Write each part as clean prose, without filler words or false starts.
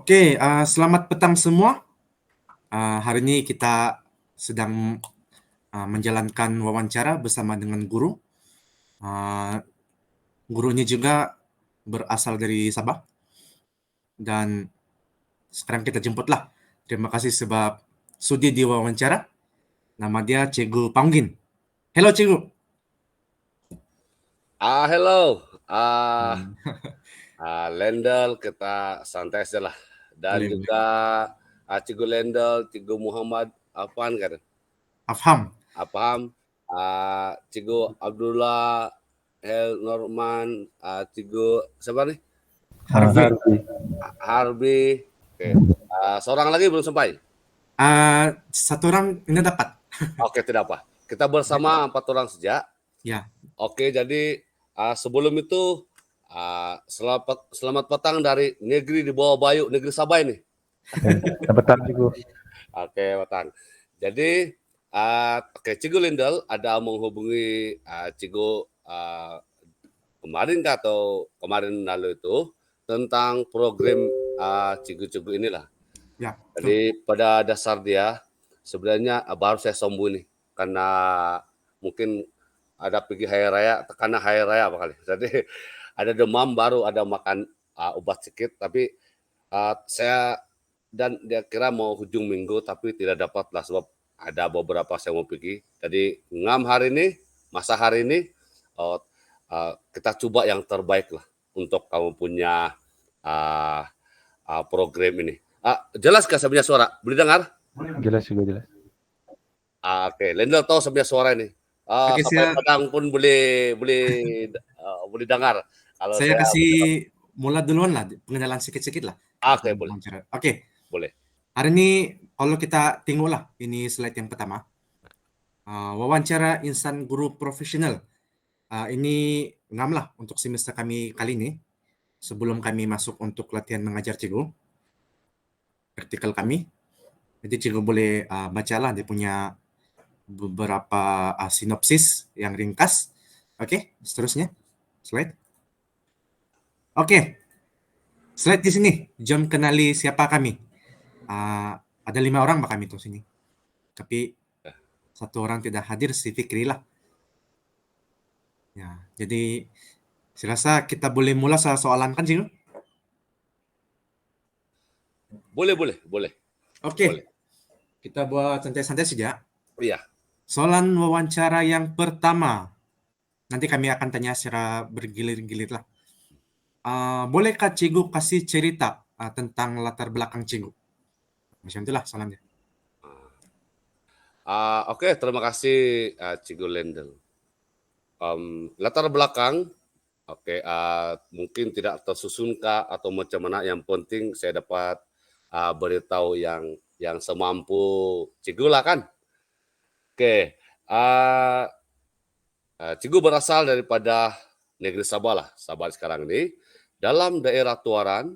Oke, selamat petang semua. Hari ini kita sedang menjalankan wawancara bersama dengan guru. Gurunya juga berasal dari Sabah. Dan sekarang kita jemputlah. Terima kasih sebab sudi diwawancara. Nama dia Cikgu Panggin. Hello Cikgu. Hello. Lendel, kita santai saja lah. Dan Boleh. juga Cikgu Lendel, Cikgu Muhammad Afan kan? Afham. Cikgu Abdullah, Norman, Cikgu siapa nih? Harbi. Oke. Seorang lagi belum sampai? Satu orang ini dapat. Oke, tidak apa. Kita bersama 4 orang saja. Ya. Oke, jadi sebelum itu selamat petang dari negeri di bawah Bayu, negeri Sabah ini. Selamat petang, Cikgu. Oke, petang. Jadi, Cikgu Lindel ada menghubungi Cikgu kemarin atau kemarin lalu itu tentang program Cikgu-Cikgu inilah. Ya. Jadi pada dasar dia sebenarnya baru saya sembuh nih karena mungkin ada pergi hari raya, karena hari raya apa kali. Jadi ada demam, baru ada makan obat sedikit, tapi saya dan dia kira mau hujung minggu tapi tidak dapat lah sebab ada beberapa saya mau pergi. Jadi ngam hari ini, masa hari ini kita coba yang terbaik lah untuk kamu punya program ini. Jelas kah saya punya suara? Boleh dengar? Jelas juga, jelas. Oke, Lendel tahu saya punya suara ini. Sampai Padang pun boleh dengar. Kalau saya kasih mulai duluan lah, pengenalan sedikit lah. Oke, boleh. Oke. Boleh. Hari ini kalau kita tengoklah, ini slide yang pertama. Wawancara insan guru profesional. Ini ngam lah untuk semester kami kali ini. Sebelum kami masuk untuk latihan mengajar cikgu, praktikal kami. Jadi cikgu boleh bacalah dia punya beberapa sinopsis yang ringkas. Oke, seterusnya. Slide. Oke. Slide di sini. Jom kenali siapa kami. Ada 5 orang kami tuh sini. Tapi 1 orang tidak hadir, si Fikri lah. Ya, jadi saya rasa kita boleh mulai soalan kan, Cikgu? Boleh. Oke. Boleh. Kita buat santai-santai saja. Iya. Soalan wawancara yang pertama. Nanti kami akan tanya secara bergilir-gilir lah. Bolehkah Cikgu kasih cerita tentang latar belakang Cikgu? Macam itulah soalannya. Oke, terima kasih Cikgu Lendel. Latar belakang, mungkin tidak tersusunkah atau macam mana, yang penting saya dapat beritahu yang semampu Cikgu lah kan. Oke, Cikgu berasal daripada negeri Sabah lah, Sabah sekarang ini. Dalam daerah Tuaran,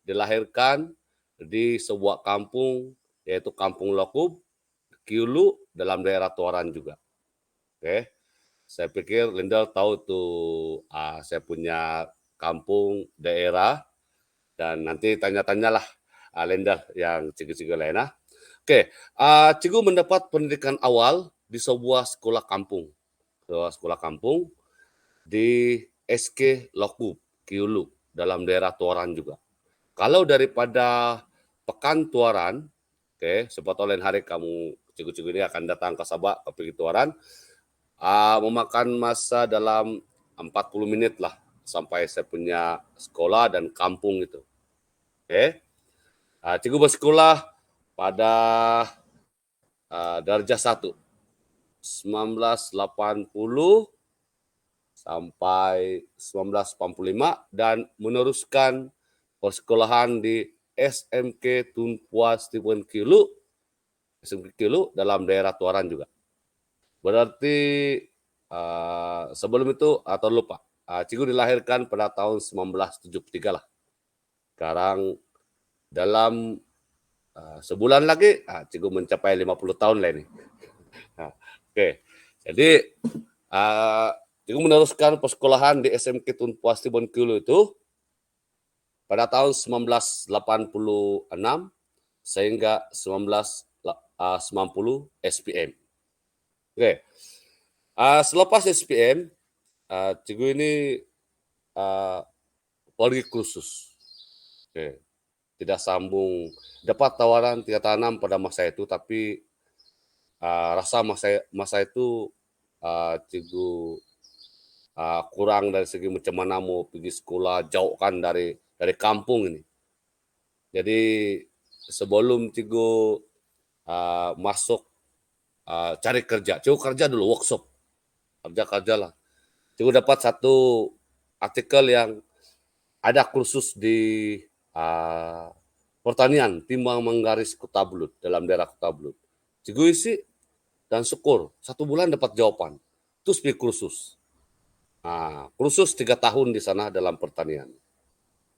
dilahirkan di sebuah kampung, yaitu Kampung Lokub, Kiulu, dalam daerah Tuaran juga. Saya pikir Lindel tahu tuh saya punya kampung, daerah, dan nanti tanya-tanyalah Lindel yang cikgu-cikgu lain. Cikgu mendapat pendidikan awal di sebuah sekolah kampung. Di SK Lokub, Kiulu, dalam daerah Tuaran juga. Kalau daripada Pekan Tuaran, sepatu lain hari kamu cikgu-cikgu ini akan datang ke Sabah, ke Pekan Tuaran, memakan masa dalam 40 menit lah sampai saya punya sekolah dan kampung itu. Cikgu bersekolah pada darjah 1 1980 sampai 1985 dan meneruskan persekolahan di SMK Tunpua Stephen Kiulu, dalam daerah Tuaran juga. Berarti sebelum itu atau lupa, Cikgu dilahirkan pada tahun 1973 lah. Sekarang dalam sebulan lagi Cikgu mencapai 50 tahun lah ini. Jadi Cikgu meneruskan persekolahan di SMK Tunpua Stephen Kiulu itu pada tahun 1986 sehingga 1990 SPM. Oke. Selepas SPM, Cikgu ini pergi kursus. Oke. Tidak sambung, dapat tawaran 3 tanam pada masa itu, tapi rasa masa itu Cikgu kurang dari segi macam mana mau pergi sekolah, jauh kan dari kampung ini. Jadi sebelum Cikgu masuk cari kerja, Cikgu kerja dulu workshop, kerja lah. Cikgu dapat satu artikel yang ada kursus di pertanian Timbang Manggaris Kota Blut, dalam daerah Kota Blut. Cikgu isi dan syukur 1 bulan dapat jawaban. Terus pergi kursus. Kursus 3 tahun di sana dalam pertanian.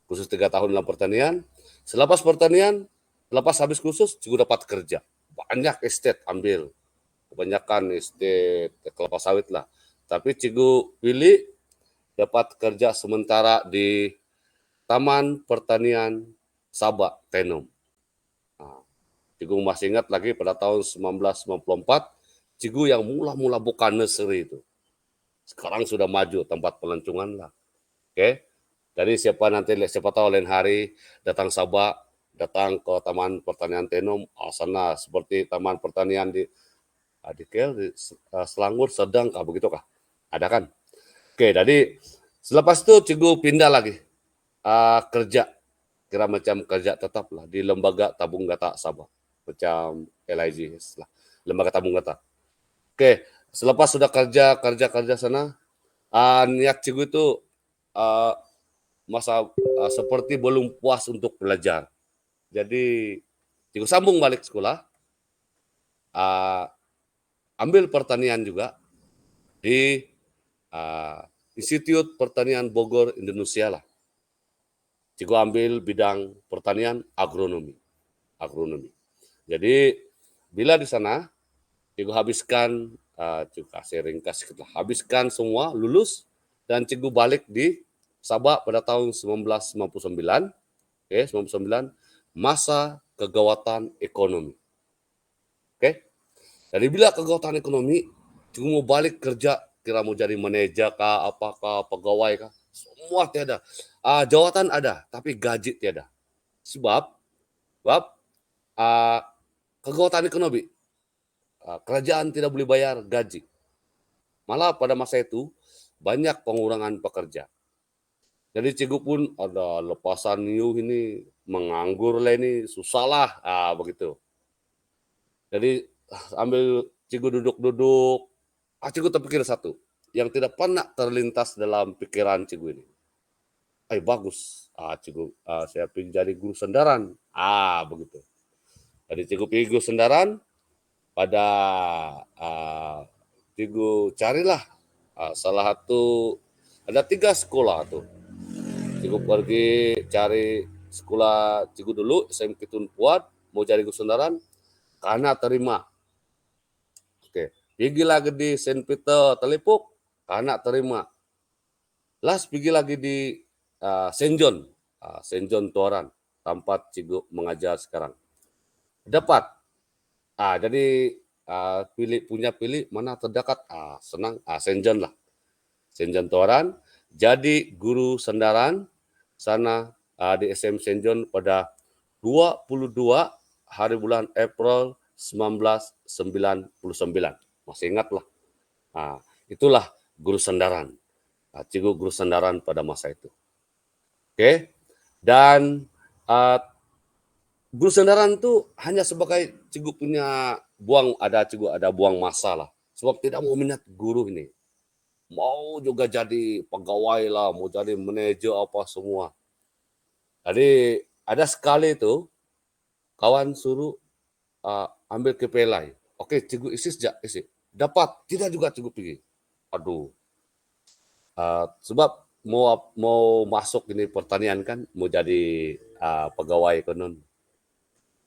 Kursus 3 tahun dalam pertanian. Selepas pertanian, lepas habis kursus, Cikgu dapat kerja. Banyak estate ambil. Kebanyakan estate kelapa sawit lah. Tapi Cikgu pilih dapat kerja sementara di Taman Pertanian Sabak Tenom. Cikgu masih ingat lagi pada tahun 1994, Cikgu yang mula-mula buka nursery itu. Sekarang sudah maju tempat pelancongan lah. Oke. Jadi siapa tahu lain hari datang Sabak, datang ke Taman Pertanian Tenom, sana seperti Taman Pertanian di Selangor, Sedang kah begitu kah? Ada kan? Oke, jadi selepas itu Cikgu pindah lagi kerja, kira macam kerja tetap lah di Lembaga Tabung Gata Sabah, macam LIG lah, Lembaga Tabung Gata. Oke, selepas sudah kerja sana, niat Cikgu itu seperti belum puas untuk belajar. Jadi Cikgu sambung balik sekolah, ambil pertanian juga di Institut Pertanian Bogor Indonesia lah. Cikgu ambil bidang pertanian agronomi. Jadi bila di sana Cikgu habiskan, Cikgu kasih ringkas sedikit lah, habiskan semua, lulus, dan Cikgu balik di Sabak pada tahun 1999, masa kegawatan ekonomi. Oke. Jadi bila kegawatan ekonomi, Cikgu mau balik kerja, kira mau jadi manajer kah, apakah, pegawai kah, semua tiada. Jawatan ada, tapi gaji tiada. Sebab kegawatan ekonomi, kerajaan tidak boleh bayar gaji. Malah pada masa itu banyak pengurangan pekerja. Jadi Cikgu pun ada lepasan new ini, menganggur lah ini, susah lah, begitu. Jadi ambil Cikgu duduk-duduk, Cikgu terpikir satu, yang tidak pernah terlintas dalam pikiran Cikgu ini. Bagus, Cikgu, saya pergi jadi guru sendaran, begitu. Jadi Cikgu pergi guru sendaran, pada Cikgu carilah salah satu, ada 3 sekolah tuh. Cikgu pergi cari sekolah Cikgu dulu, SMK Tun Puat, mau jadi guru sendaran, karena terima. Oke, pergi lagi di Saint Peter Telepuk, karena terima. Las pergi lagi di Saint John Tuaran, tempat Cikgu mengajar sekarang. Dapat. Jadi pilih mana terdekat, senang, Saint John lah. Saint John Tuaran, jadi guru sendaran sana di SM Saint John pada 22 hari bulan April 1999. Masih ingat lah. Itulah guru sendaran. Cikgu guru sendaran pada masa itu. Oke. Dan guru sendaran itu hanya sebagai Cikgu punya Cikgu ada buang masa lah. Sebab tidak mau minat guru ini. Mau juga jadi pegawai lah, mau jadi manajer apa semua. Jadi ada sekali itu kawan suruh ambil KPLI. Oke, Cikgu isi sejak isi. Dapat, tidak juga Cikgu pergi. Aduh. Sebab mau masuk ini pertanian kan, mau jadi pegawai ekonomi.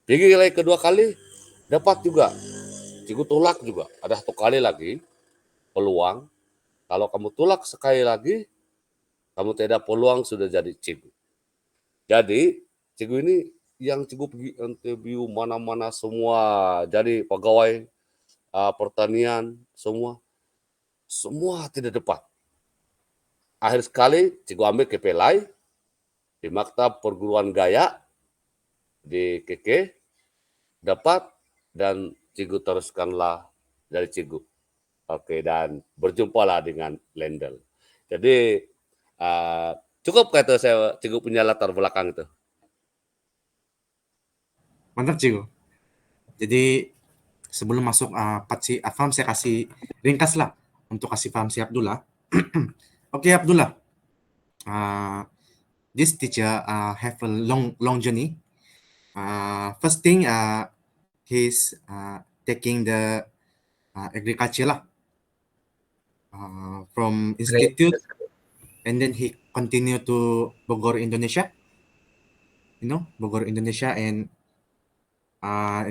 Pergi lagi kedua kali, dapat juga. Cikgu tolak juga. Ada 1 kali lagi peluang. Kalau kamu tolak sekali lagi, kamu tidak peluang sudah jadi Cikgu. Jadi Cikgu ini yang Cikgu pergi interview mana-mana semua jadi pegawai pertanian semua tidak dapat. Akhir sekali Cikgu ambil KPLI di Maktab Perguruan Gaya di KK dapat dan Cikgu teruskanlah dari Cikgu. Oke, dan berjumpalah dengan Lendel. Jadi cukup kata saya Cikgu punya latar belakang itu. Mantap, Cikgu. Jadi sebelum masuk part si Afam, saya kasih ringkas lah untuk kasih paham si Abdullah. Oke, Abdullah. This teacher have a long journey. First thing, he's taking the agriculture lah from institute, and then he continue to Bogor, Indonesia. Bogor, Indonesia, and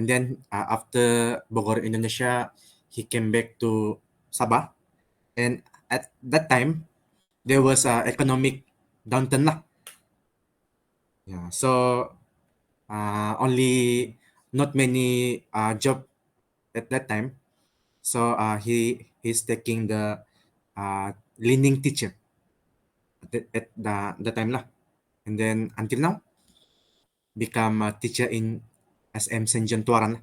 then after Bogor, Indonesia, he came back to Sabah, and at that time there was economic downturn lah. Yeah, so only not many job at that time. So he's taking the learning teacher at the time lah, and then until now become a teacher in SM Senjan Tuaran.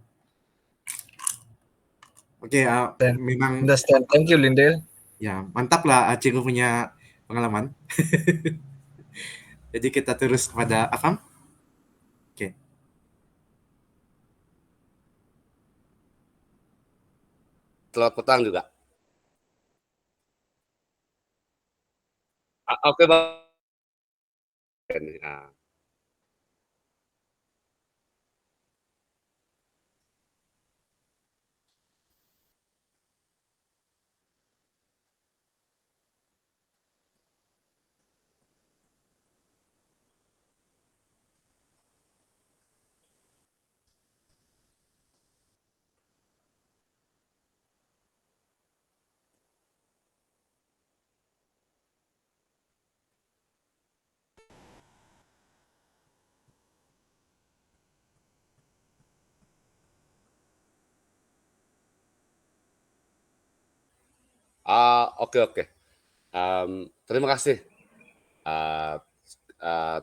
Oke, memang Understand. Thank you, Lindel. ya mantap lah Cikgu punya pengalaman. Jadi kita terus kepada Afam. Oke. Selamat petang juga. Oke, Bang. Oke. Terima kasih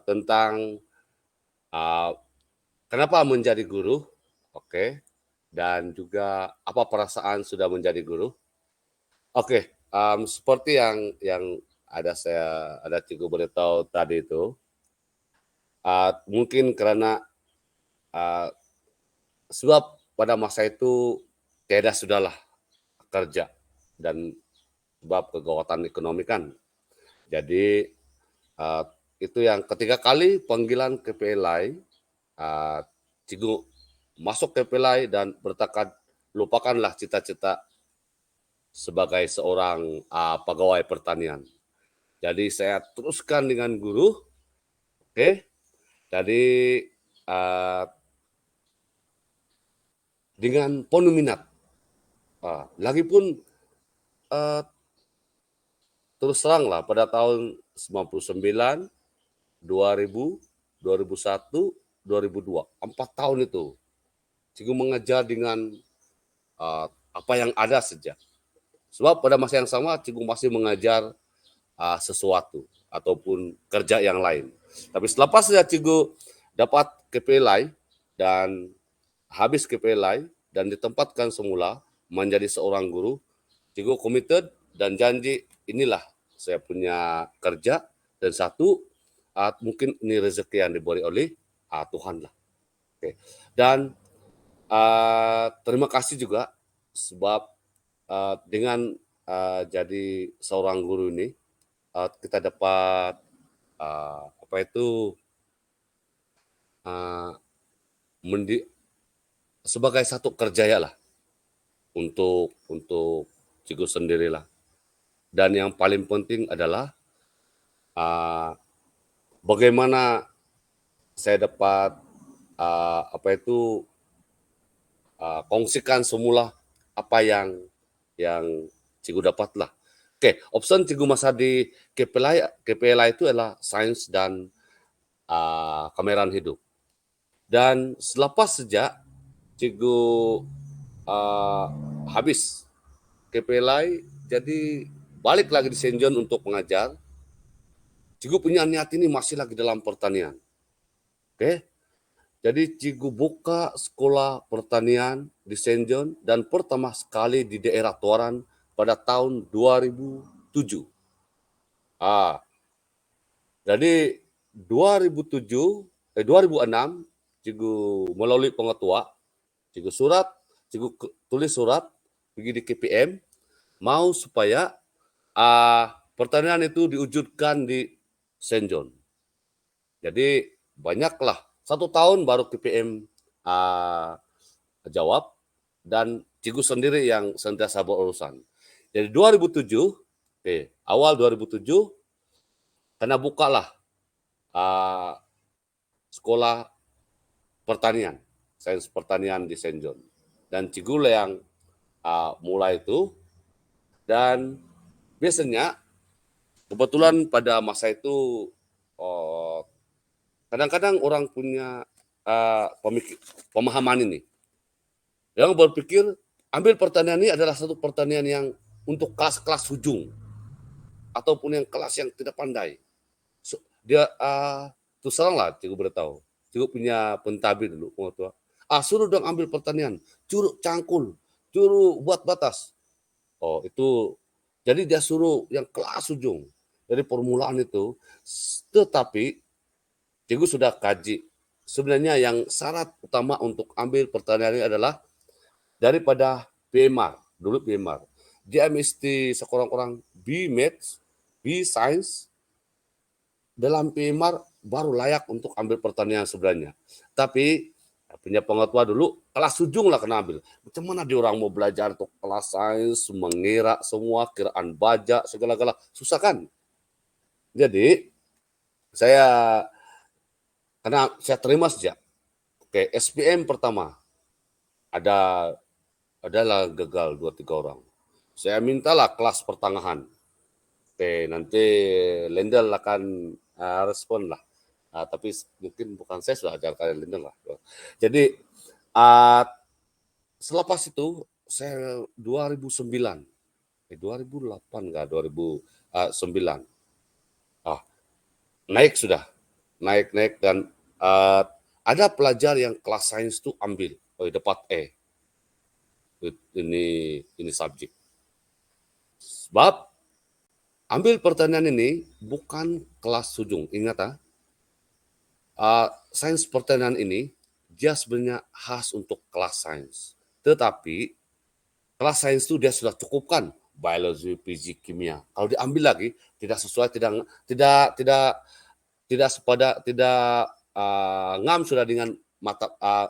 tentang kenapa menjadi guru, oke, dan juga apa perasaan sudah menjadi guru. Oke, seperti yang ada Cikgu beritahu tadi itu, mungkin karena sebab pada masa itu tidak sudahlah kerja dan sebab kegawatan ekonomi kan. Jadi itu yang ketiga kali panggilan KPLI, Cikgu masuk KPLI dan bertekad lupakanlah cita-cita sebagai seorang pegawai pertanian. Jadi saya teruskan dengan guru, oke. Jadi dengan penuh minat. Lagipun terus teranglah pada tahun 99, 2000, 2001, 2002, 4 tahun itu Cikgu mengajar dengan apa yang ada saja. Sebab pada masa yang sama Cikgu masih mengajar sesuatu ataupun kerja yang lain. Tapi selepas saja Cikgu dapat KPLI dan habis KPLI dan ditempatkan semula menjadi seorang guru, Cikgu committed dan janji inilah saya punya kerja dan satu mungkin ini rezeki yang diberi oleh Tuhan lah. Oke. Dan terima kasih juga sebab dengan jadi seorang guru ini kita dapat sebagai satu kerjaya lah untuk Cikgu sendirilah. Dan yang paling penting adalah bagaimana saya dapat kongsikan semula apa yang Cikgu dapatlah. Oke, option Cikgu masa di KPLI itu adalah sains dan kemerahan hidup. Dan selepas sejak Cikgu habis KPLI, jadi balik lagi di St. John untuk mengajar. Cikgu punya niat ini masih lagi dalam pertanian. Oke. Jadi Cikgu buka sekolah pertanian di St. John dan pertama sekali di daerah Tuaran pada tahun 2007. Jadi 2006 Cikgu melalui pengetua, Cikgu tulis surat pergi di KPM mau supaya pertanian itu diwujudkan di St. John. Jadi banyaklah 1 tahun baru KPM jawab dan Cikgu sendiri yang sentiasa berurusan. Jadi 2007, awal 2007 karena bukalah sekolah pertanian, sains pertanian di St. John. Dan Cikgu yang mulai itu, dan biasanya kebetulan pada masa itu kadang-kadang orang punya pemahaman ini. Yang berpikir ambil pertanian ini adalah satu pertanian yang untuk kelas-kelas ujung ataupun yang kelas yang tidak pandai. Dia terus terang lah Cikgu beritahu. Cikgu punya pentabir dulu pengetua. Suruh dong ambil pertanian, curug cangkul, curug buat batas. Oh itu, jadi dia suruh yang kelas ujung dari permulaan itu. Tetapi Cikgu sudah kaji. Sebenarnya yang syarat utama untuk ambil pertanian ini adalah daripada PMR, dulu PMR. Dia mesti sekurang-kurang B Maths, B Science, dalam PMR baru layak untuk ambil pertanian sebenarnya. Tapi punya pengetua dulu, kelas ujung lah kena ambil. Macam mana dia orang mau belajar untuk kelas sains, mengira semua, kiraan baja, segala-gala. Susah kan? Jadi, karena saya terima sejak. Oke, SPM pertama, adalah gagal 2-3 orang. Saya mintalah kelas pertengahan. Oke, nanti Lendel akan respon lah. Tapi mungkin bukan saya sudah ajarkan Lendel lah. Jadi selepas itu saya 2009, 2008 enggak 2009. Naik dan ada pelajar yang kelas sains itu ambil, dapat E. Ini subjek. Sebab ambil pertanian ini bukan kelas ujung. Ingat sains pertanian ini dia sebenarnya khas untuk kelas sains. Tetapi kelas sains itu dia sudah cukupkan biologi, fisik, kimia. Kalau diambil lagi tidak sesuai, tidak ngam sudah dengan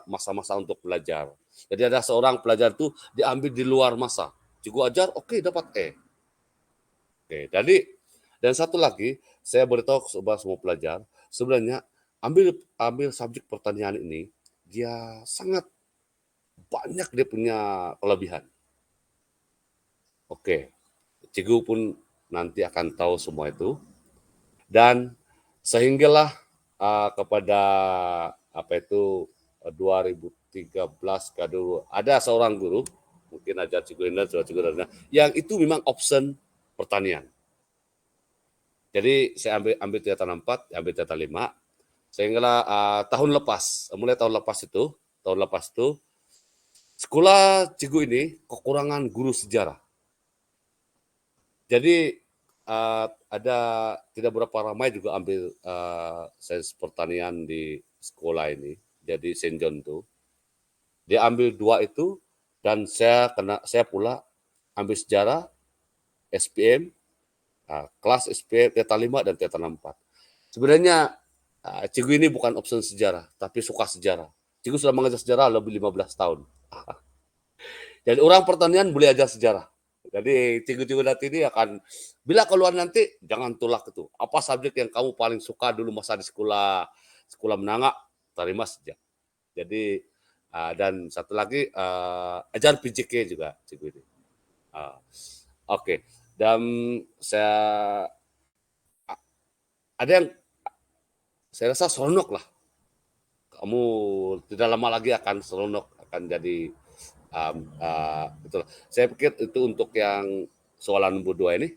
masa-masa untuk belajar. Jadi ada seorang pelajar itu diambil di luar masa. Cikgu ajar, oke, dapat E. Oke, jadi dan satu lagi saya beritahu kepada semua pelajar, sebenarnya ambil subjek pertanian ini dia sangat banyak dia punya kelebihan. Oke, Cikgu pun nanti akan tahu semua itu. Dan sehinggalah kepada 2013 dulu ada seorang guru, mungkin ajar Cikgu Indra, yang itu memang option pertanian. Jadi saya ambil tingkatan 4, ambil tingkatan 5. Sehingga mulai tahun lepas itu sekolah Cikgu ini kekurangan guru sejarah. Jadi tidak berapa ramai juga ambil sains pertanian di sekolah ini. Jadi St. John itu dia ambil 2 itu dan saya pula ambil sejarah SPM, kelas SPM Teta 5 dan Teta 4. Sebenarnya Cikgu ini bukan opsi sejarah, tapi suka sejarah. Cikgu sudah mengajar sejarah lebih 15 tahun. Jadi orang pertanian boleh ajar sejarah. Jadi Cikgu-cikgu nanti ini akan, bila keluar nanti, jangan tolak itu. Apa subjek yang kamu paling suka dulu masa di sekolah menengah, terima saja. Jadi, dan satu lagi, ajar PJK juga, Cikgu ini. Oke, dan ada yang saya rasa seronok lah. Kamu tidak lama lagi akan seronok, akan jadi itulah. Saya pikir itu untuk yang soalan nomor 2 ini.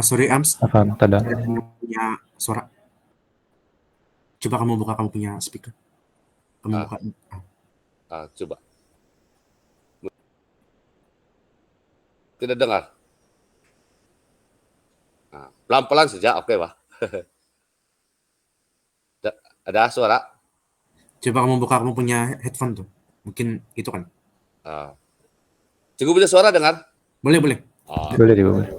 Sorry Ams, Apa tada? saya punya suara. Coba kamu buka kamu punya speaker. Kamu Ah. buka. Coba. Tidak dengar. Pelan-pelan saja, oke Pak. Ada suara? Coba kamu buka kamu punya headphone tuh. Mungkin itu kan. Cukup punya suara dengar? Boleh, boleh. Boleh juga boleh.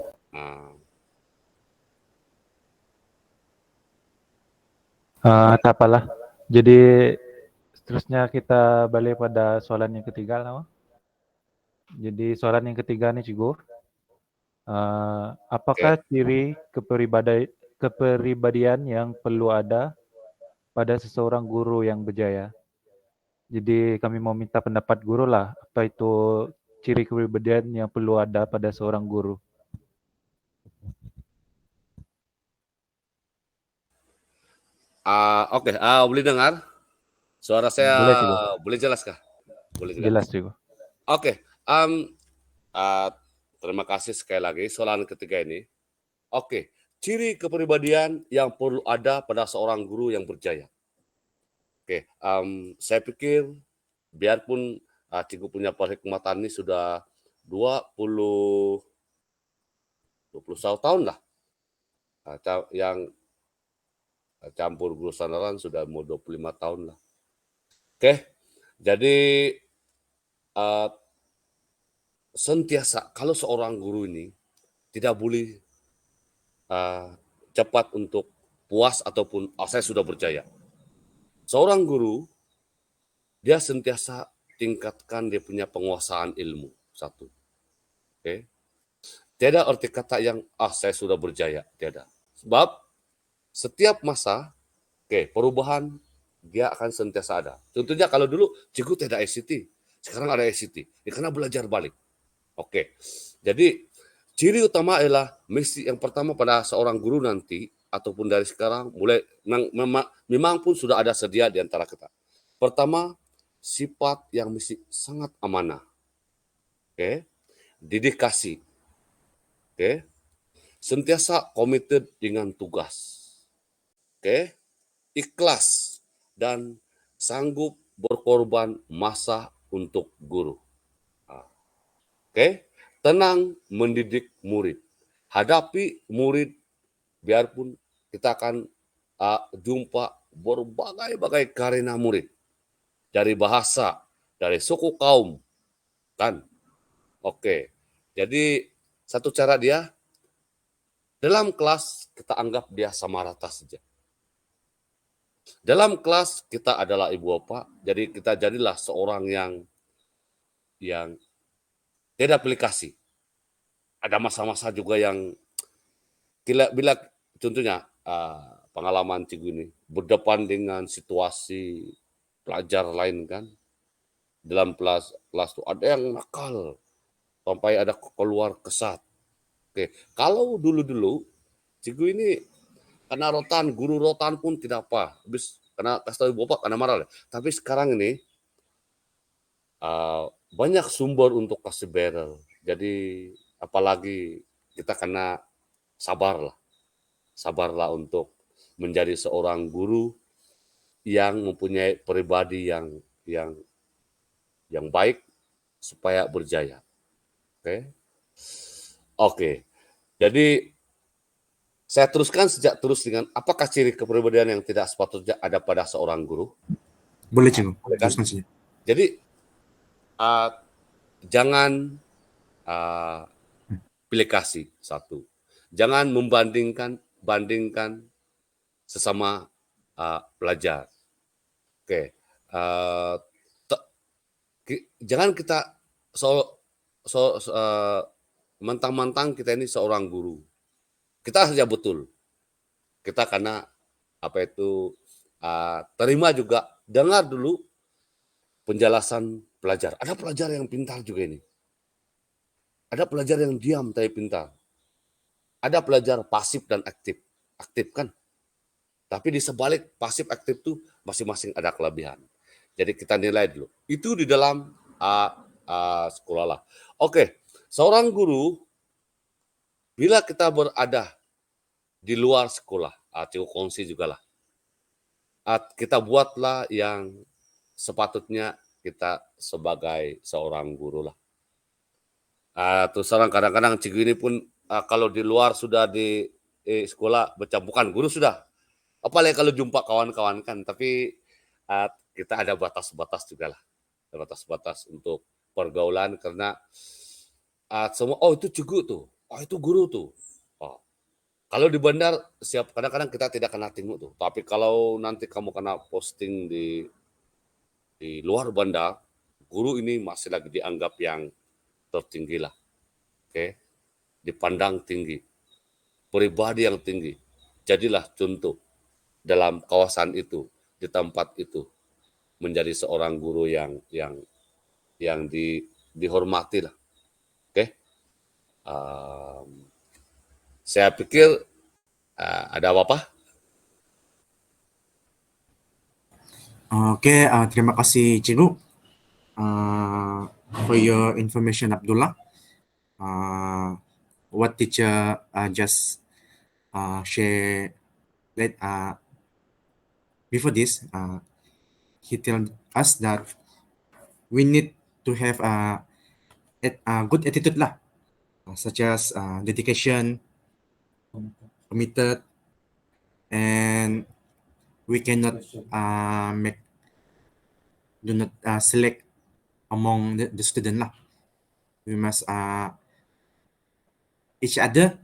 Tak apalah. Jadi seterusnya kita balik pada soalan yang ketiga lah. Jadi soalan yang ketiga nih Cigo. Apakah ciri kepribadian yang perlu ada pada seseorang guru yang berjaya? Jadi kami mau minta pendapat guru lah, apa itu ciri kepribadian yang perlu ada pada seorang guru? Oke, boleh dengar? Suara saya Boleh Cigo. boleh jelas kah? Boleh juga. Jelas Cigo. Oke, terima kasih sekali lagi soalan ketiga ini. Oke, ciri kepribadian yang perlu ada pada seorang guru yang berjaya. Oke, saya pikir biarpun Cikgu punya perkhidmatan ini sudah 21 tahun lah. Yang campur guru sandaran sudah mau 25 tahun lah. Oke, jadi sentiasa kalau seorang guru ini tidak boleh cepat untuk puas ataupun saya sudah berjaya. Seorang guru dia sentiasa tingkatkan dia punya penguasaan ilmu. Satu. Oke. Tidak arti kata yang saya sudah berjaya, tidak. Sebab setiap masa perubahan dia akan sentiasa ada. Contohnya kalau dulu cikgu tidak ICT, sekarang ada ICT. Dia kena belajar balik. Oke. Jadi ciri utama adalah mesti yang pertama pada seorang guru nanti ataupun dari sekarang mulai memang pun sudah ada sedia di antara kita. Pertama, sifat yang mesti sangat amanah. Oke. Dedikasi. Oke. Sentiasa committed dengan tugas. Oke. Ikhlas dan sanggup berkorban masa untuk guru. Oke. Tenang mendidik murid. Hadapi murid biarpun kita akan jumpa berbagai-bagai karena murid. Dari bahasa, dari suku kaum. Kan? Oke. Jadi satu cara dia, dalam kelas kita anggap dia sama rata saja. Dalam kelas kita adalah ibu bapak, jadi kita jadilah seorang yang tidak aplikasi. Ada masa-masa juga yang bila contohnya pengalaman cikgu ini berdepan dengan situasi pelajar lain kan, dalam kelas itu ada yang nakal sampai ada keluar kesat. Oke, kalau dulu cikgu ini kena rotan, guru rotan pun tidak apa, habis kena kasih tahu bapak kena marah. Tapi sekarang ini banyak sumber untuk kasih barrel. Jadi apalagi kita kena sabarlah untuk menjadi seorang guru yang mempunyai pribadi yang baik supaya berjaya. Oke. Jadi saya teruskan terus dengan apakah ciri kepribadian yang tidak sepatutnya ada pada seorang guru? Boleh Cikgu, teruskan saja. Jadi jangan pilih kasih satu. Jangan bandingkan sesama pelajar. Oke. Jangan kita mentang-mentang kita ini seorang guru. Kita saja betul. Kita karena terima juga, dengar dulu penjelasan pelajar. Ada pelajar yang pintar juga ini. Ada pelajar yang diam tapi pintar. Ada pelajar pasif dan aktif. Aktif kan? Tapi di sebalik pasif aktif itu masing-masing ada kelebihan. Jadi kita nilai dulu. Itu di dalam sekolah lah. Oke, seorang guru bila kita berada di luar sekolah, cikgu kongsi juga lah. Kita buatlah yang sepatutnya kita sebagai seorang guru lah. Terus kadang-kadang cikgu ini pun kalau di luar sudah di sekolah bercampukan guru sudah. Apalagi kalau jumpa kawan-kawan kan, tapi kita ada batas-batas juga lah. Ada batas-batas untuk pergaulan karena semua, oh itu cikgu tuh, oh itu guru tuh. Oh. Kalau di bandar, siap kadang-kadang kita tidak kena tengok tuh. Tapi kalau nanti kamu kena posting di luar bandar, guru ini masih lagi dianggap yang tertinggi lah. Oke. Dipandang tinggi. Pribadi yang tinggi. Jadilah contoh dalam kawasan itu, di tempat itu, menjadi seorang guru yang dihormati lah. Oke. Saya pikir ada apa-apa? Oke, terima kasih Cikgu for your information, Abdullah. What teacher just share that before this, he tell us that we need to have a good attitude lah, such as dedication, committed, and we cannot do not select among the student lah. We must each other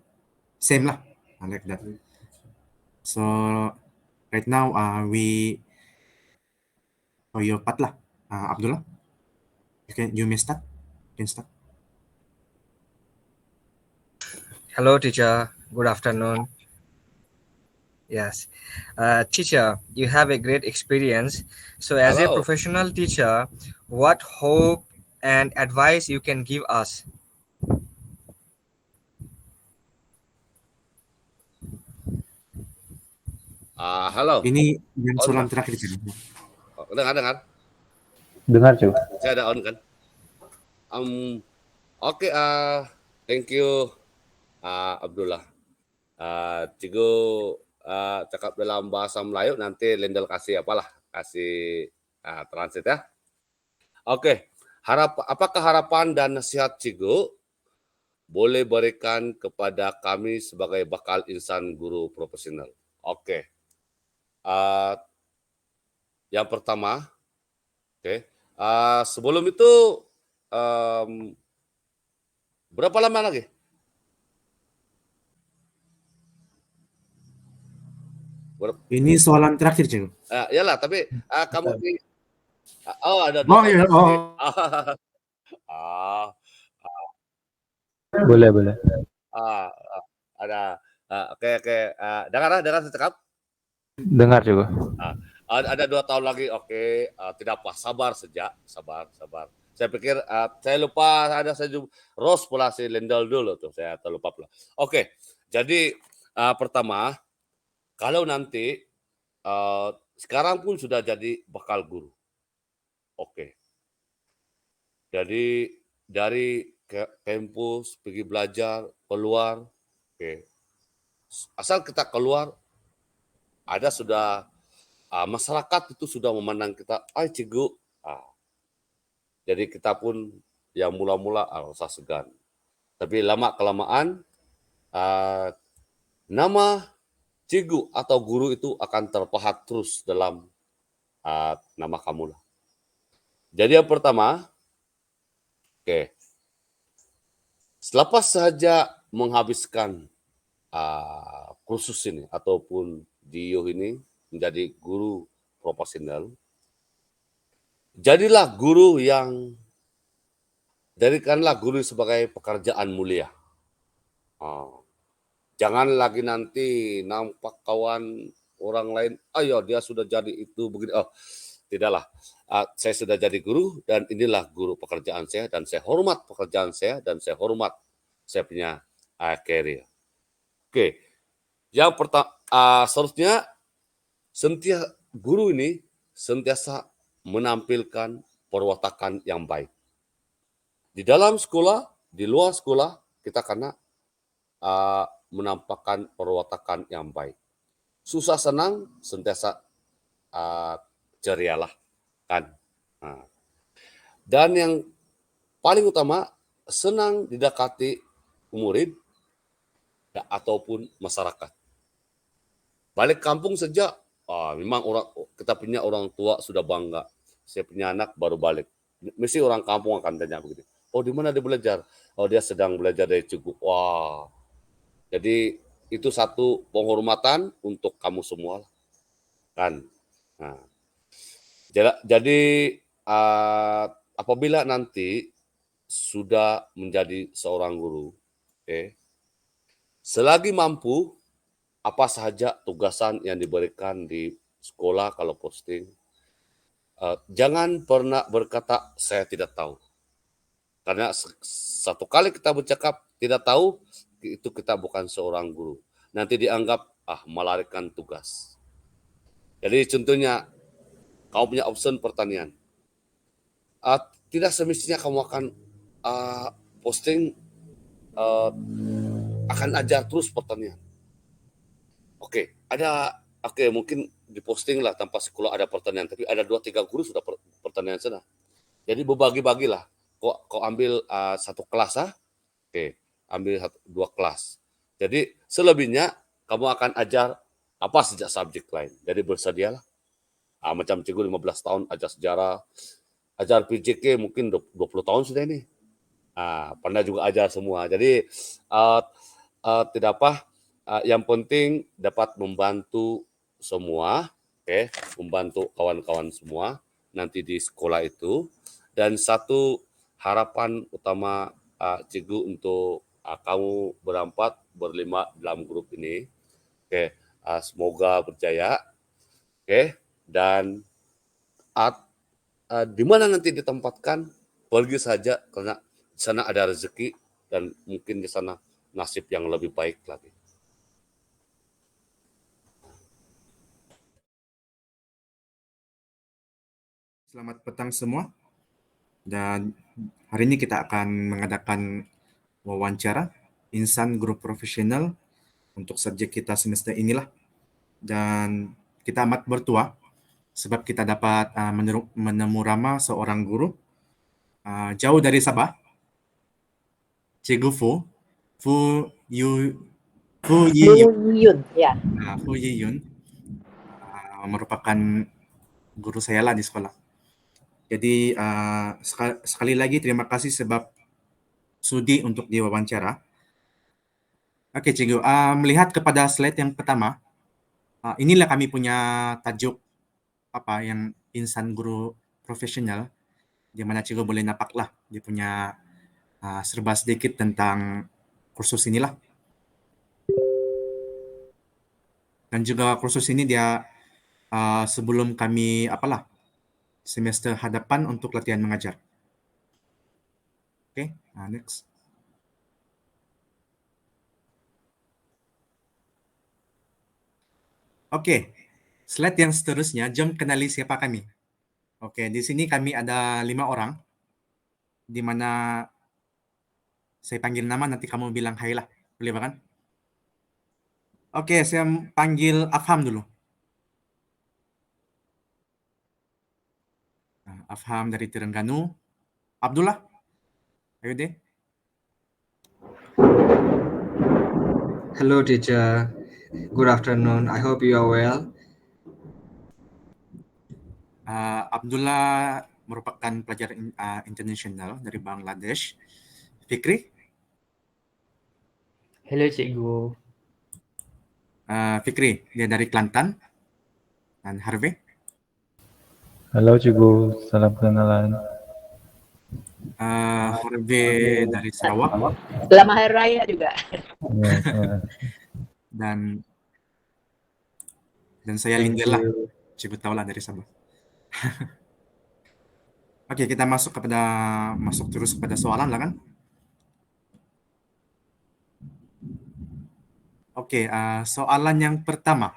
same lah, like that. So right now we for your part lah, Abdullah. You may start. You can start. Hello, teacher. Good afternoon. Yes. Teacher, you have a great experience. So as a Hello. professional teacher, what hope and advice you can give us? Halo. Ini yang On, soalan Pak. terakhir kan? Dengar. Dengar, Cuk. Saya ada on kan. Oke, thank you Abdullah. Cikgu cakap dalam bahasa Melayu, nanti Lendel kasih translate ya. Oke, apakah harapan dan nasihat Cikgu boleh berikan kepada kami sebagai bakal insan guru profesional? Oke. Yang pertama, sebelum itu berapa lama lagi? Ini soalan terakhir, Cikgu. Iyalah, tapi kamu di ada Oh iya, Boleh. ada oke. Dengar saya cakap. Dengar, Cuk. Ada 2 tahun lagi, oke. Tidak apa, sabar. Saya pikir saya lupa Ros pula si Lendel dulu tuh, saya terlupa pula. Oke, jadi pertama, kalau nanti sekarang pun sudah jadi bakal guru. Oke. Jadi dari kampus pergi belajar, keluar, oke. Asal kita keluar, ada sudah masyarakat itu sudah memandang kita, cikgu. Jadi kita pun yang mula-mula rasa segan. Tapi lama-kelamaan nama cikgu atau guru itu akan terpahat terus dalam nama kamu lah. Jadi yang pertama, selepas saja menghabiskan kursus ini ataupun DIO ini menjadi guru profesional, jadikanlah guru sebagai pekerjaan mulia. Jangan lagi nanti nampak kawan orang lain, ayo dia sudah jadi itu begini. Tidaklah. saya sudah jadi guru dan inilah guru pekerjaan saya dan saya hormat pekerjaan saya dan saya hormat saya punya career. Oke, yang pertama seterusnya guru ini sentiasa menampilkan perwatakan yang baik. Di dalam sekolah, di luar sekolah, kita karena menampakkan perwatakan yang baik. Susah senang, sentiasa cerialah, kan. Dan yang paling utama, senang didekati murid ataupun masyarakat. Balik kampung saja, memang kita punya orang tua sudah bangga. Saya punya anak baru balik. Mesti orang kampung akan tanya begitu. Oh, di mana dia belajar? Oh, dia sedang belajar dari Cikgu. Wah. Jadi itu satu penghormatan untuk kamu semua, kan. Nah, jadi apabila nanti sudah menjadi seorang guru, selagi mampu, apa saja tugasan yang diberikan di sekolah kalau posting, jangan pernah berkata saya tidak tahu. Karena satu kali kita bercakap tidak tahu, itu kita bukan seorang guru. Nanti dianggap melarikan tugas. Jadi contohnya, kamu punya option pertanian. Tidak semestinya kamu akan posting akan ajar terus pertanian. Oke, mungkin diposting lah tanpa sekolah ada pertanian, tapi ada 2-3 guru sudah pertanian sana. Jadi berbagi-bagilah. Kok ambil satu kelas ambil 2 kelas. Jadi selebihnya kamu akan ajar apa saja subjek lain. Jadi bersedialah. Macam cikgu 15 tahun ajar sejarah, ajar PJK mungkin 20 tahun sudah ini. Pernah juga ajar semua. Jadi tidak apa, yang penting dapat membantu semua, membantu kawan-kawan semua nanti di sekolah itu. Dan satu harapan utama cikgu untuk kamu berlima dalam grup ini, semoga berjaya, dan di mana nanti ditempatkan, pergi saja karena di sana ada rezeki dan mungkin di sana nasib yang lebih baik lagi. Selamat petang semua. Dan hari ini kita akan mengadakan wawancara insan guru profesional untuk subjek kita semester inilah. Dan kita amat bertuah sebab kita dapat menemu ramah seorang guru jauh dari Sabah, Cikgu Fu Yiyun, ya. Fu Yiyun merupakan guru saya lah di sekolah. Jadi sekali lagi terima kasih sebab sudi untuk diwawancara. Oke, Cikgu, melihat kepada slide yang pertama, inilah kami punya tajuk yang insan guru profesional, di mana Cikgu boleh napaklah dia punya serba sedikit tentang kursus inilah. Dan juga kursus ini dia sebelum kami semester hadapan untuk latihan mengajar. Oke, next. Oke, slide yang seterusnya, jom kenali siapa kami. Oke, di sini kami ada 5 orang, di mana saya panggil nama, nanti kamu bilang hai lah, boleh kan? Oke, saya panggil Afham dulu. Afham dari Terengganu. Abdullah, ayo deh. Hello, teacher. Good afternoon. I hope you are well. Abdullah merupakan pelajar internasional dari Bangladesh. Fikri? Hello, Cikgu. Fikri, dia dari Kelantan. Dan Harvey? Halo Cikgu, salam kenalan. Harvey dari Sarawak. Selamat Hari Raya juga. Ya, Dan saya Lindel lah. Cikgu tahu lah dari Sabah. Oke, kita masuk terus kepada soalan lah kan. Oke, soalan yang pertama.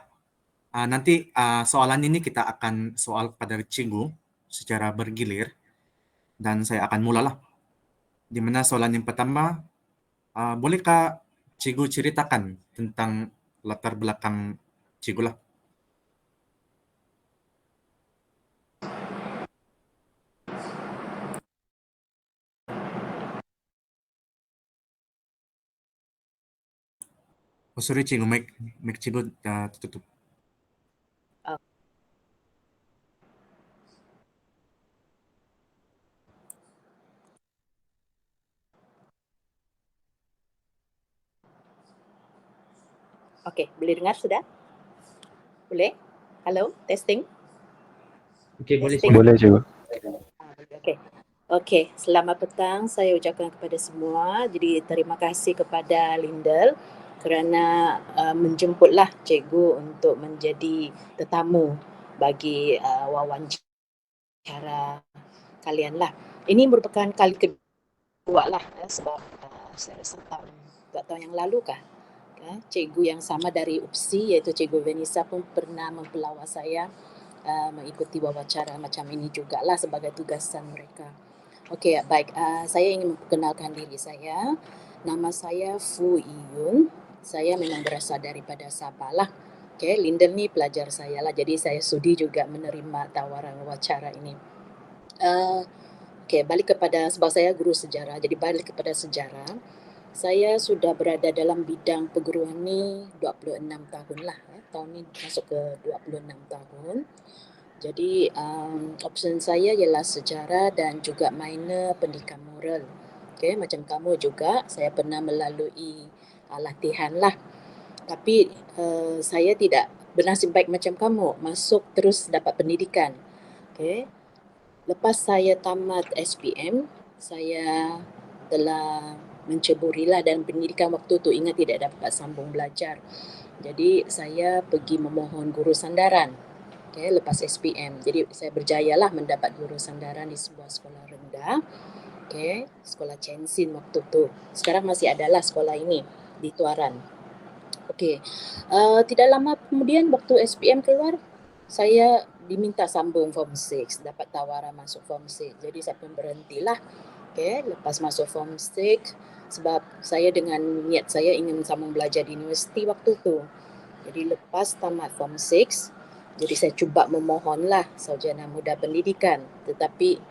Nanti soalan ini kita akan soal kepada cikgu secara bergilir dan saya akan mulalah. Di mana soalan yang pertama, bolehkah cikgu ceritakan tentang latar belakang cikgu lah? Oh sorry cikgu, mic cikgu tertutup. Okey, boleh dengar sudah? Boleh? Halo, testing? Okay, boleh. Testing. Boleh cikgu. Okey. Okey, selamat petang saya ucapkan kepada semua. Jadi terima kasih kepada Lindell kerana menjemputlah cikgu untuk menjadi tetamu bagi wawancara kalian lah. Ini merupakan kali kedua lah sebab saya rasa tahun yang lalu kah? Cikgu yang sama dari UPSI iaitu Cikgu Vanessa pun pernah mempelawa saya mengikuti wawancara macam ini jugalah sebagai tugasan mereka. Okey, baik. Saya ingin memperkenalkan diri saya. Nama saya Fu Iyun. Saya memang berasal daripada Sabah lah. Okey, Lindell ni pelajar saya lah. Jadi saya sudi juga menerima tawaran wawancara ini. Okey, balik kepada sebab saya guru sejarah. Jadi balik kepada sejarah. Saya sudah berada dalam bidang perguruan ni 26 tahun lah. Tahun ni masuk ke 26 tahun. Jadi option saya ialah sejarah dan juga minor pendidikan moral. Okay, macam kamu juga, saya pernah melalui latihan lah. Tapi saya tidak bernasib baik macam kamu, masuk terus dapat pendidikan. Okay. Lepas saya tamat SPM, saya telah menceburilah dan pendidikan waktu tu ingat tidak dapat sambung belajar. Jadi saya pergi memohon guru sandaran. Okay, lepas SPM. Jadi saya berjayalah mendapat guru sandaran di sebuah sekolah rendah. Okay, sekolah Chensin waktu tu. Sekarang masih adalah sekolah ini di Tuaran. Okay, tidak lama kemudian waktu SPM keluar, saya diminta sambung Form 6, dapat tawaran masuk Form 6. Jadi saya pun berhentilah. Okay, lepas masuk Form 6, sebab saya dengan niat saya ingin sambung belajar di universiti waktu tu. Jadi lepas tamat Form 6, jadi saya cuba memohonlah sarjana muda pendidikan, tetapi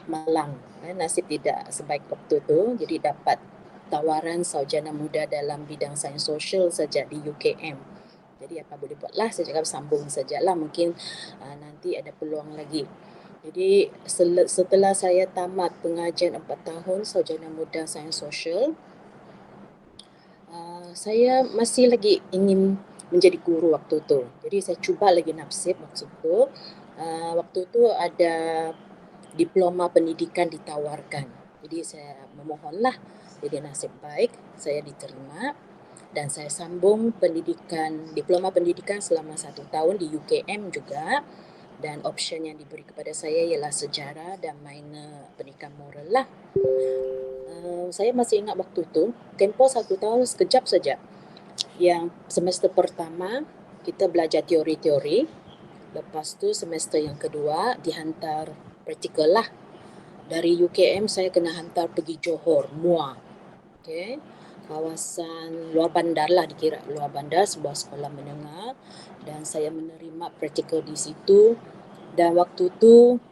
malang. Nasib tidak sebaik waktu tu, jadi dapat tawaran sarjana muda dalam bidang sains sosial saja di UKM. Jadi apa boleh buatlah, saya cakap sambung sajalah, mungkin nanti ada peluang lagi. Jadi setelah saya tamat pengajian 4 tahun sarjana muda sains sosial, saya masih lagi ingin menjadi guru waktu tu. Jadi saya cuba lagi nasib waktu tu. Waktu tu ada diploma pendidikan ditawarkan. Jadi saya memohonlah. Jadi nasib baik saya diterima dan saya sambung diploma pendidikan selama 1 tahun di UKM juga. Dan option yang diberi kepada saya ialah sejarah dan minor pendidikan moral lah. Saya masih ingat waktu tu, tempoh 1 tahun sekejap saja. Yang semester pertama kita belajar teori-teori, lepas tu semester yang kedua dihantar praktikal lah. Dari UKM saya kena hantar pergi Johor, Muar. Okay. Kawasan luar bandar lah, dikira luar bandar, sebuah sekolah menengah, dan saya menerima praktikal di situ. Dan waktu tu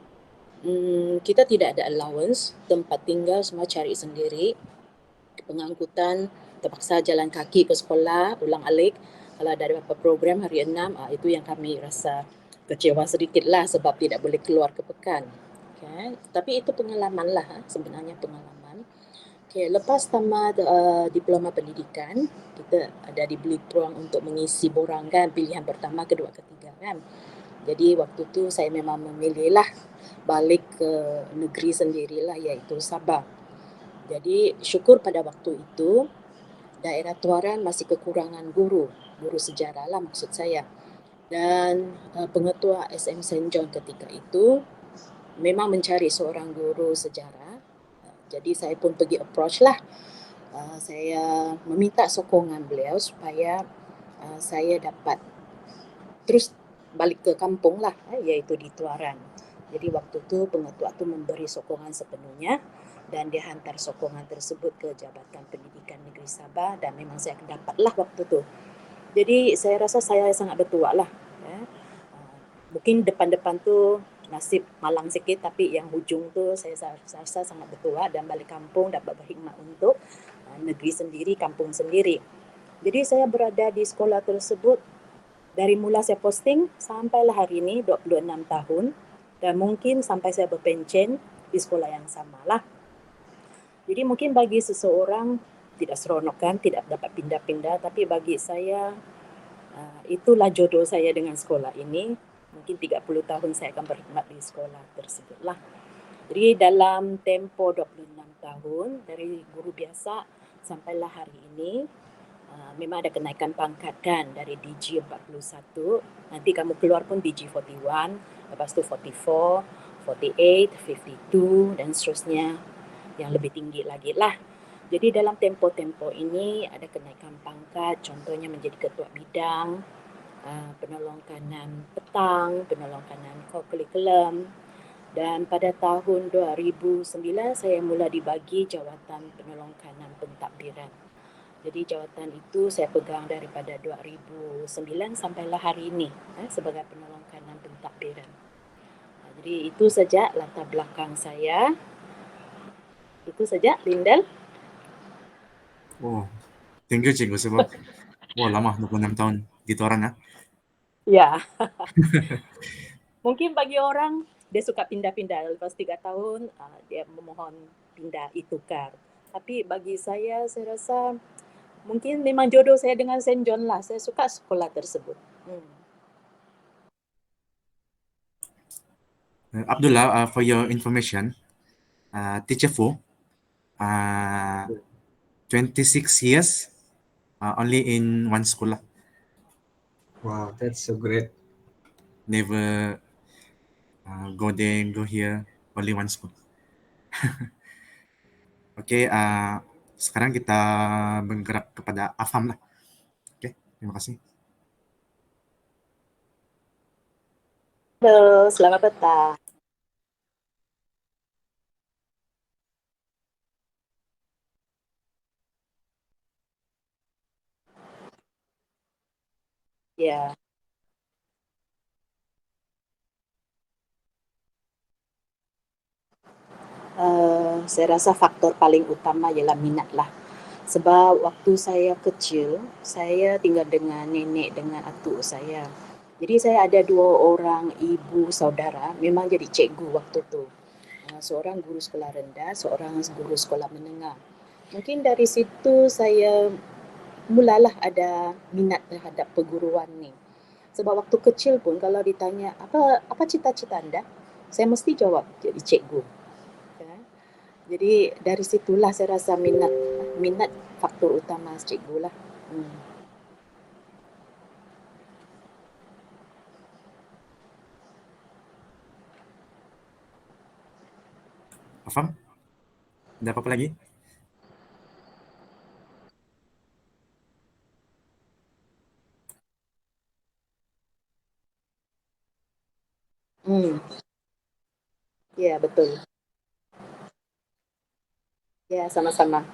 kita tidak ada allowance, tempat tinggal semua cari sendiri, pengangkutan terpaksa jalan kaki ke sekolah, ulang alik. Kalau ada beberapa program hari 6, itu yang kami rasa kecewa sedikit lah sebab tidak boleh keluar ke pekan. Okay. Tapi itu pengalaman lah, sebenarnya pengalaman. Okay, lepas tamat diploma pendidikan, kita ada diberi peluang untuk mengisi borang kan, pilihan pertama, kedua, ketiga kan. Jadi waktu tu saya memang memilih lah balik ke negeri sendirilah, iaitu Sabah. Jadi syukur pada waktu itu daerah Tuaran masih kekurangan guru sejarah lah maksud saya. Dan pengetua SM St. John ketika itu memang mencari seorang guru sejarah. Jadi saya pun pergi approach lah. Saya meminta sokongan beliau supaya saya dapat terus balik ke kampung lah, iaitu di Tuaran. Jadi waktu tu pengetua tu memberi sokongan sepenuhnya dan dia hantar sokongan tersebut ke Jabatan Pendidikan Negeri Sabah dan memang saya dapatlah waktu tu. Jadi saya rasa saya sangat bertuah lah. Mungkin depan-depan tu nasib malang sikit, tapi yang hujung tu saya rasa sangat bertuah dan balik kampung dapat berkhidmat untuk negeri sendiri, kampung sendiri. Jadi saya berada di sekolah tersebut dari mula saya posting sampailah hari ini 26 tahun dan mungkin sampai saya berpencen di sekolah yang sama lah. Jadi mungkin bagi seseorang tidak seronok kan, tidak dapat pindah-pindah, tapi bagi saya itulah jodoh saya dengan sekolah ini. Mungkin 30 tahun saya akan berkhidmat di sekolah tersebut lah. Jadi dalam tempoh 26 tahun dari guru biasa sampailah hari ini, memang ada kenaikan pangkat kan dari DG 41, nanti kamu keluar pun DG 41, lepas tu 44, 48, 52 dan seterusnya yang lebih tinggi lagi lah. Jadi dalam tempo-tempo ini ada kenaikan pangkat, contohnya menjadi ketua bidang, penolong kanan petang, penolong kanan kurikulum. Dan pada tahun 2009 saya mula dibagi jawatan penolong kanan pentadbiran. Jadi jawatan itu saya pegang daripada 2009 sampailah hari ini sebagai penolong kanan pentadbiran. Jadi itu saja latar belakang saya. Itu saja, Lindel. Oh, thank you Cikgu sebab lama 26 tahun di Tuaran ya. Ya. Mungkin bagi orang dia suka pindah-pindah, lepas 3 tahun dia memohon pindah itukar. Tapi bagi saya rasa mungkin memang jodoh saya dengan St. John lah. Saya suka sekolah tersebut. Abdullah, for your information, Teacher Fu, 26 years only in one school lah. Wow, that's so great. Never go there, go here, only one school. Oke, sekarang kita bergerak kepada Afam lah. Oke, terima kasih. Halo, selamat petang. Ya. Saya rasa faktor paling utama ialah minat lah. Sebab waktu saya kecil, saya tinggal dengan nenek dengan atuk saya. Jadi saya ada 2 orang ibu saudara memang jadi cikgu waktu tu. Seorang guru sekolah rendah, seorang guru sekolah menengah. Mungkin dari situ saya mulalah ada minat terhadap perguruan ni. Sebab waktu kecil pun kalau ditanya apa cita-cita anda, saya mesti jawab jadi cikgu. Jadi dari situlah saya rasa minat faktor utama cikgu lah. Afam, ada apa-apa lagi? Ya, betul. Ya, sama-sama.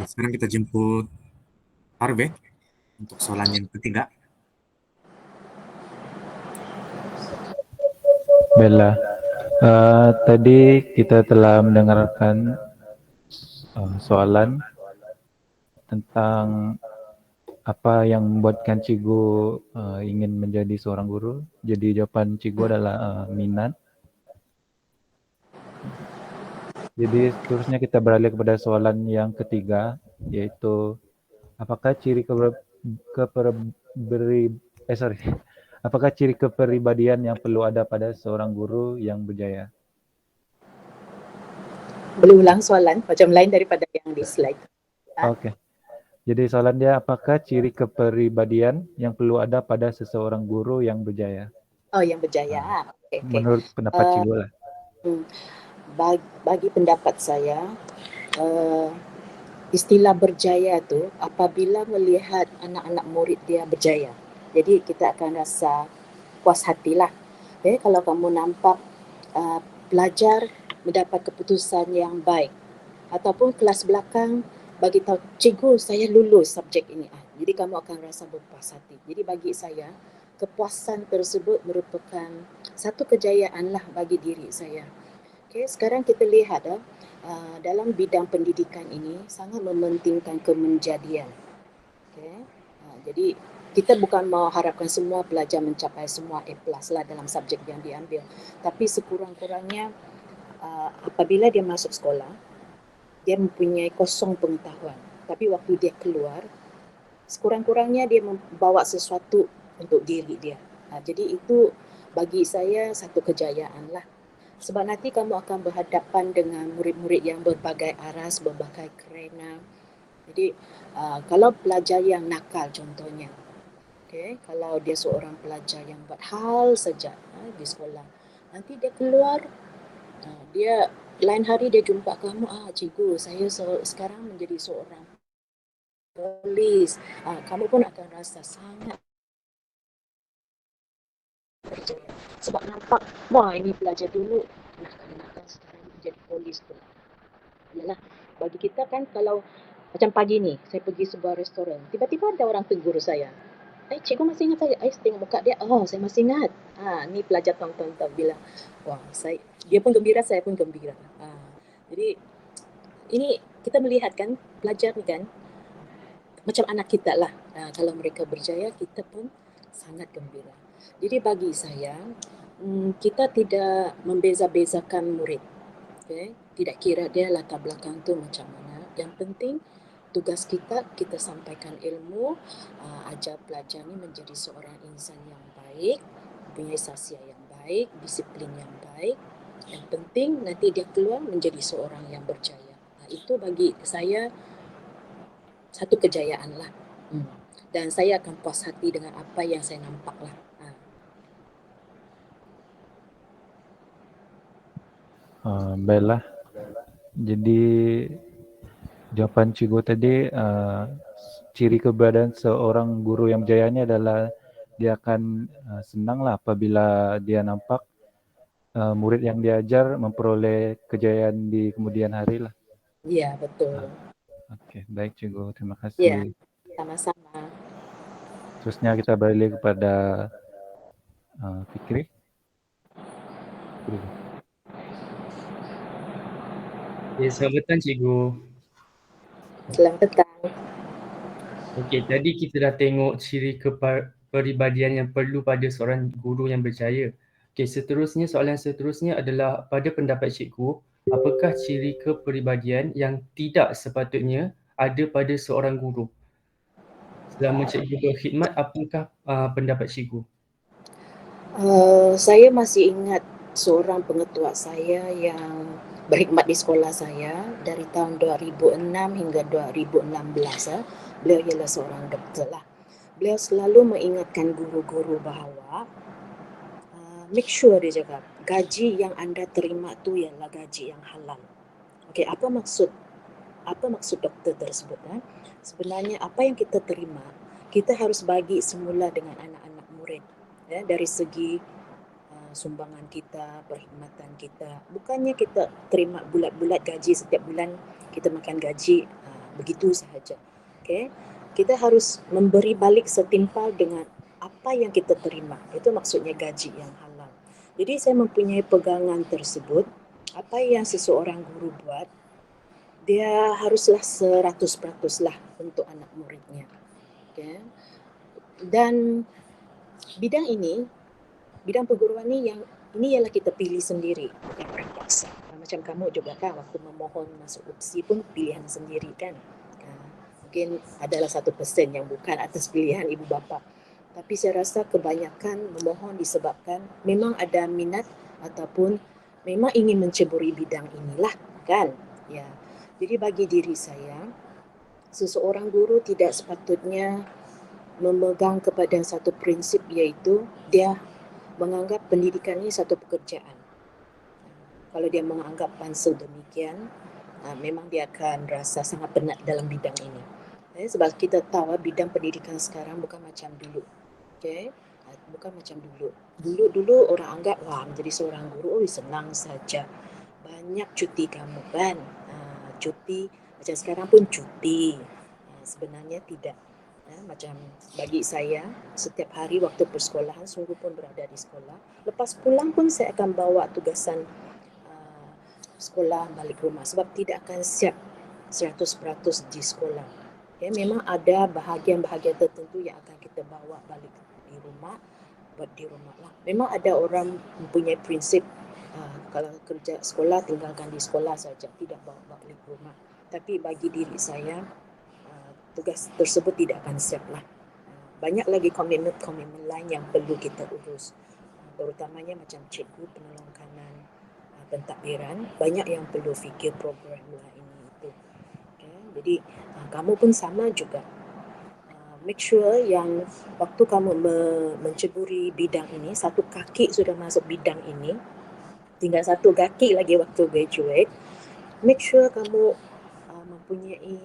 Sekarang kita jemput Harvey untuk soalan yang ketiga. Bella, tadi kita telah mendengarkan soalan tentang apa yang membuatkan Cikgu ingin menjadi seorang guru. Jadi jawaban Cikgu adalah minat. Jadi seterusnya kita beralih kepada soalan yang ketiga, yaitu apakah apakah ciri kepribadian yang perlu ada pada seorang guru yang berjaya? Boleh ulang soalan macam lain daripada yang di slide. Oke. Jadi soalan dia, apakah ciri kepribadian yang perlu ada pada seseorang guru yang berjaya? Oh, yang berjaya. Okey. Menurut pendapat Uh, cikgu lah. Bagi pendapat saya, istilah berjaya tu apabila melihat anak-anak murid dia berjaya. Jadi kita akan rasa puas hatilah. Kalau kamu nampak pelajar mendapat keputusan yang baik ataupun kelas belakang bagi tahu cikgu saya lulus subjek ini. Jadi kamu akan rasa berpuas hati. Jadi bagi saya kepuasan tersebut merupakan satu kejayaan lah bagi diri saya. Sekarang kita lihat dalam bidang pendidikan ini sangat mementingkan kemenjadian. Jadi kita bukan mengharapkan semua pelajar mencapai semua A+ lah dalam subjek yang diambil. Tapi sekurang-kurangnya apabila dia masuk sekolah, dia mempunyai kosong pengetahuan. Tapi waktu dia keluar, sekurang-kurangnya dia membawa sesuatu untuk diri dia. Jadi itu bagi saya satu kejayaan lah. Sebab nanti kamu akan berhadapan dengan murid-murid yang berbagai aras, berbagai kerana. Jadi kalau pelajar yang nakal contohnya, kalau dia seorang pelajar yang buat hal saja di sekolah, nanti dia keluar, dia lain hari dia jumpa kamu, cikgu saya sekarang menjadi seorang polis, kamu pun akan rasa sangat berjaya. Sebab nampak, wah ini pelajar dulu nakal-nakal sekarang menjadi polis tu. Yalah, bagi kita kan kalau macam pagi ni, saya pergi sebuah restoran, tiba-tiba ada orang tegur saya. Cikgu masih ingat saya? Saya tengok muka dia, saya masih ingat. Ni pelajar tuan-tuan bilang, wah, dia pun gembira, saya pun gembira. Jadi, ini kita melihat kan, pelajar ni kan, macam anak kita lah. Kalau mereka berjaya, kita pun sangat gembira. Jadi bagi saya, kita tidak membeza-bezakan murid. Tidak kira dia latar belakang tu macam mana. Yang penting tugas kita sampaikan ilmu, ajar pelajar ni menjadi seorang insan yang baik, punya sahsia yang baik, disiplin yang baik. Yang penting nanti dia keluar menjadi seorang yang berjaya. Itu bagi saya satu kejayaan lah. Dan saya akan puas hati dengan apa yang saya nampak lah. Baiklah. Jadi jawapan cikgu tadi, ciri keberadaan seorang guru yang berjaya ni adalah dia akan senang lah apabila dia nampak murid yang diajar memperoleh kejayaan di kemudian hari lah. Ya, betul. Okey, baik cikgu, terima Ya, kasih. sama-sama. Terusnya kita beralih kepada Fikri. Selamat petang cikgu. Selamat petang. Okey, tadi kita dah tengok ciri kepribadian yang perlu pada seorang guru yang berjaya. Okey, soalan seterusnya adalah pada pendapat cikgu, apakah ciri kepribadian yang tidak sepatutnya ada pada seorang guru? Selama cikgu berkhidmat, apakah pendapat cikgu? Saya masih ingat seorang pengetua saya yang berkhidmat di sekolah saya dari tahun 2006 hingga 2016. Beliau ialah seorang doktor lah. Beliau selalu mengingatkan guru-guru bahawa make sure dia cakap gaji yang anda terima tu ialah gaji yang halal. Okey, apa maksud doktor tersebut? Sebenarnya apa yang kita terima, kita harus bagi semula dengan anak-anak murid. Dari segi sumbangan kita, perkhidmatan kita. Bukannya kita terima bulat-bulat gaji setiap bulan, kita makan gaji begitu sahaja. Kita harus memberi balik setimpal dengan apa yang kita terima. Itu maksudnya gaji yang halal. Jadi saya mempunyai pegangan tersebut. Apa yang seseorang guru buat, dia haruslah 100% lah untuk anak muridnya. Dan bidang perguruan ni ini ialah kita pilih sendiri, bukan terpaksa. Macam kamu juga kan, waktu memohon masuk UPSI pun pilihan sendiri kan. Mungkin adalah 1% yang bukan atas pilihan ibu bapa. Tapi saya rasa kebanyakan memohon disebabkan memang ada minat ataupun memang ingin menceburi bidang inilah kan. Ya. Jadi bagi diri saya, seseorang guru tidak sepatutnya memegang kepada satu prinsip, iaitu dia menganggap pendidikan ini satu pekerjaan. Kalau dia menganggapkan sedemikian, memang dia akan rasa sangat penat dalam bidang ini. Sebab kita tahu bidang pendidikan sekarang bukan macam dulu. Okay? Bukan macam dulu. Dulu orang anggap wah menjadi seorang guru senang saja. Banyak cuti kamu kan. Cuti macam sekarang pun cuti. Sebenarnya tidak. Macam bagi saya, setiap hari waktu persekolahan sungguh pun berada di sekolah. Lepas pulang pun saya akan bawa tugasan sekolah balik rumah sebab tidak akan siap 100% di sekolah. Memang ada bahagian-bahagian tertentu yang akan kita bawa balik di rumah, buat di rumah lah. Memang ada orang mempunyai prinsip kalau kerja sekolah tinggalkan di sekolah saja, tidak bawa balik rumah. Tapi bagi diri saya, tugas tersebut tidak akan siap lah. Banyak lagi komitmen lain yang perlu kita urus, terutamanya macam cikgu, penolong kanan, pentadbiran, banyak yang perlu fikir program lah ini itu. Jadi kamu pun sama juga. Make sure yang waktu kamu menceburi bidang ini, satu kaki sudah masuk bidang ini, tinggal satu kaki lagi waktu graduate, make sure kamu mempunyai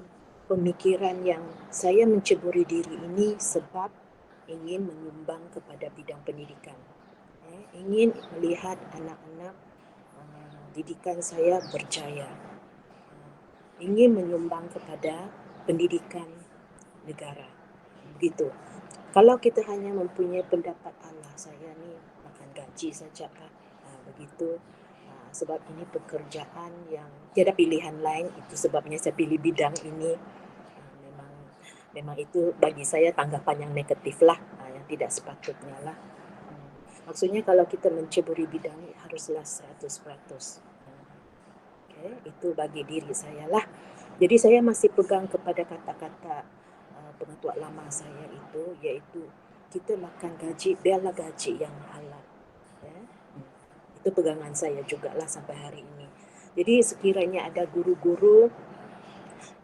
pemikiran yang saya menceburi diri ini sebab ingin menyumbang kepada bidang pendidikan. Ingin melihat anak-anak didikan saya berjaya. Ingin menyumbang kepada pendidikan negara. Begitu. Kalau kita hanya mempunyai pendapat Allah, saya ni makan gaji saja kan. Begitu. Sebab ini pekerjaan yang tiada pilihan lain, itu sebabnya saya pilih bidang ini. Memang itu bagi saya tanggapan yang negatif lah, yang tidak sepatutnya lah. Maksudnya kalau kita menceburi bidang ini haruslah 100%. Itu bagi diri saya lah. Jadi saya masih pegang kepada kata-kata pengetua lama saya itu, iaitu kita makan gaji, biarlah gaji yang halal. Itu pegangan saya jugalah sampai hari ini. Jadi sekiranya ada guru-guru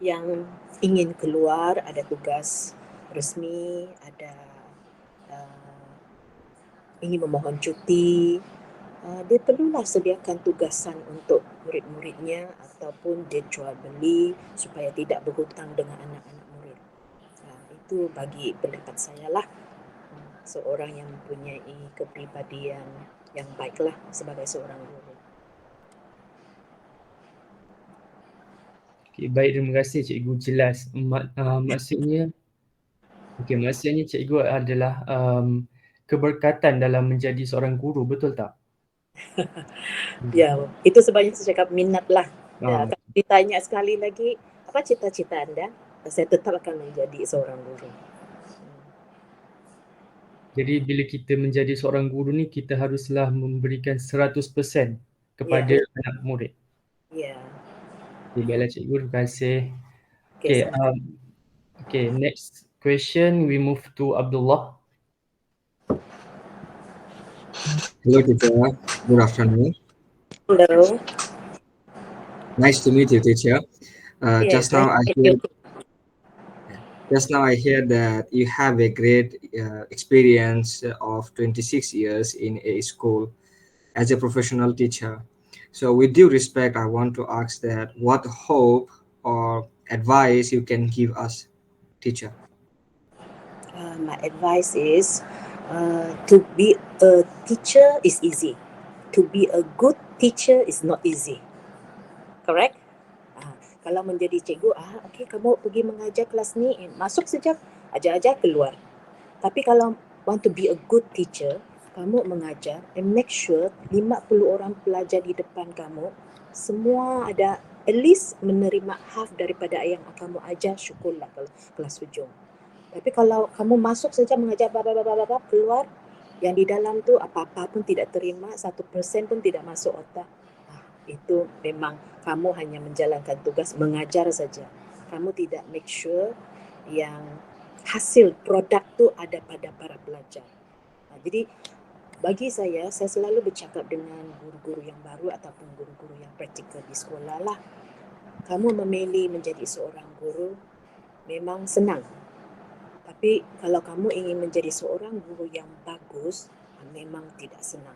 yang ingin keluar, ada tugas resmi, ada ingin memohon cuti, dia perlulah sediakan tugasan untuk murid-muridnya ataupun dia jual beli supaya tidak berhutang dengan anak-anak murid. Itu bagi pendapat saya lah. Seorang yang mempunyai kepribadian yang baiklah sebagai seorang guru. Okay, baik, terima kasih cikgu, jelas. Maksudnya cikgu adalah keberkatan dalam menjadi seorang guru, betul tak? Ya, itu sebabnya saya cakap minat lah. Kalau ditanya sekali lagi, apa cita-cita anda? Saya tetap akan menjadi seorang guru. Jadi bila kita menjadi seorang guru ni, kita haruslah memberikan 100% kepada anak murid. Ya. Baiklah cikgu, terima kasih. Okay, Okay, next question we move to Abdullah. Hello, teacher. Good afternoon. Hello. Nice to meet you, teacher. Just now I hear that you have a great experience of 26 years in a school as a professional teacher. So with due respect, I want to ask that what hope or advice you can give us, teacher? My advice is to be a teacher is easy. To be a good teacher is not easy. Correct? Kalau menjadi cikgu, okay, kamu pergi mengajar kelas ni, masuk sejak ajar-ajar keluar. Tapi kalau want to be a good teacher, kamu mengajar and make sure 50 orang pelajar di depan kamu semua ada at least menerima half daripada yang kamu ajar, syukurlah kalau kelas hujung. Tapi kalau kamu masuk saja mengajar keluar, yang di dalam tu apa-apa pun tidak terima, 1% pun tidak masuk otak, itu memang kamu hanya menjalankan tugas mengajar saja. Kamu tidak make sure yang hasil produk tu ada pada para pelajar. Jadi bagi saya selalu bercakap dengan guru-guru yang baru ataupun guru-guru yang praktikal di sekolah lah. Kamu memilih menjadi seorang guru, memang senang. Tapi kalau kamu ingin menjadi seorang guru yang bagus, memang tidak senang.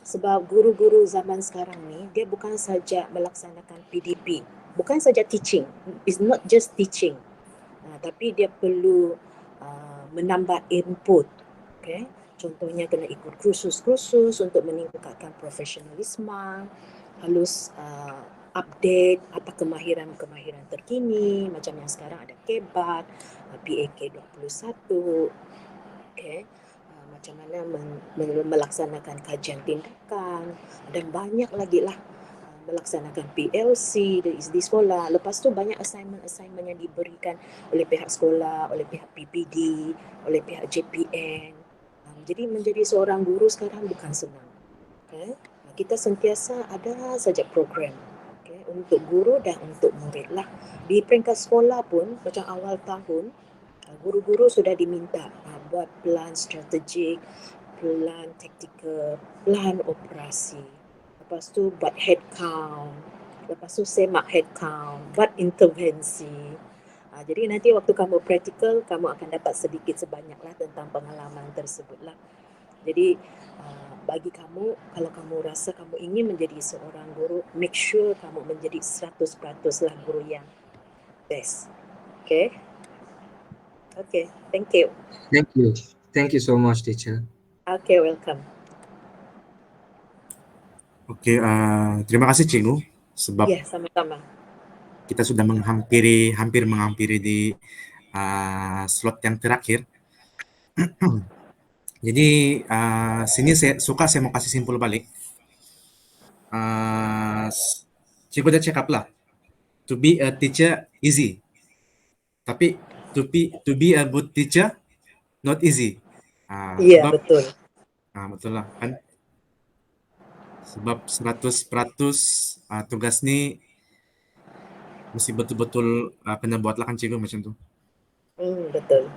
Sebab guru-guru zaman sekarang ni, dia bukan saja melaksanakan PDP, bukan saja teaching, it's not just teaching, tapi dia perlu menambah input. Okay? Contohnya kena ikut kursus-kursus untuk meningkatkan profesionalisme, harus update apa kemahiran-kemahiran terkini, macam yang sekarang ada KEBAT, PAK 21, okay? Macam mana melaksanakan kajian tindakan, dan banyak lagi lah, melaksanakan PLC di sekolah. Lepas tu banyak assignment yang diberikan oleh pihak sekolah, oleh pihak PPD, oleh pihak JPN. Jadi menjadi seorang guru sekarang bukan senang. Okay? Kita sentiasa ada saja program, okay, untuk guru dan untuk murid lah. Di peringkat sekolah pun macam awal tahun, guru-guru sudah diminta buat plan strategik, plan taktikal, plan operasi. Lepas tu buat head count, lepas tu semak head count, buat intervensi. Jadi nanti waktu kamu praktikal, kamu akan dapat sedikit sebanyak lah tentang pengalaman tersebut lah. Jadi bagi kamu, kalau kamu rasa kamu ingin menjadi seorang guru, make sure kamu menjadi 100% lah guru yang best. Okay? Okay, thank you. Thank you. Thank you so much, teacher. Okay, welcome. Okey, terima kasih Cikgu sebab Ya, sama-sama. kita sudah hampir menghampiri di slot yang terakhir. Jadi sini saya mau kasih simpul balik. Cikgu dah cakap lah, to be a teacher easy, tapi to be a good teacher not easy. Iya, Sebab betul. betul lah kan. Sebab 100% tugas ni mesti betul-betul kena buat lah kan Cikgu, macam tu. Betul.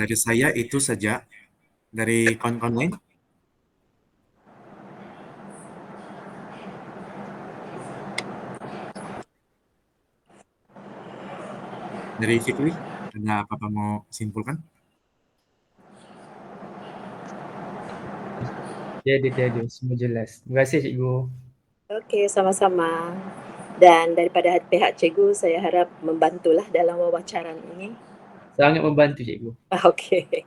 Dari saya itu saja. Dari kawan-kawan lain? Dari Fikri, ada apa-apa mau simpulkan? Tiada, semua jelas. Terima kasih Cikgu. Okey, sama-sama. Dan daripada pihak cikgu, saya harap membantulah dalam wawancara ini. Sangat membantu Cikgu. Okey.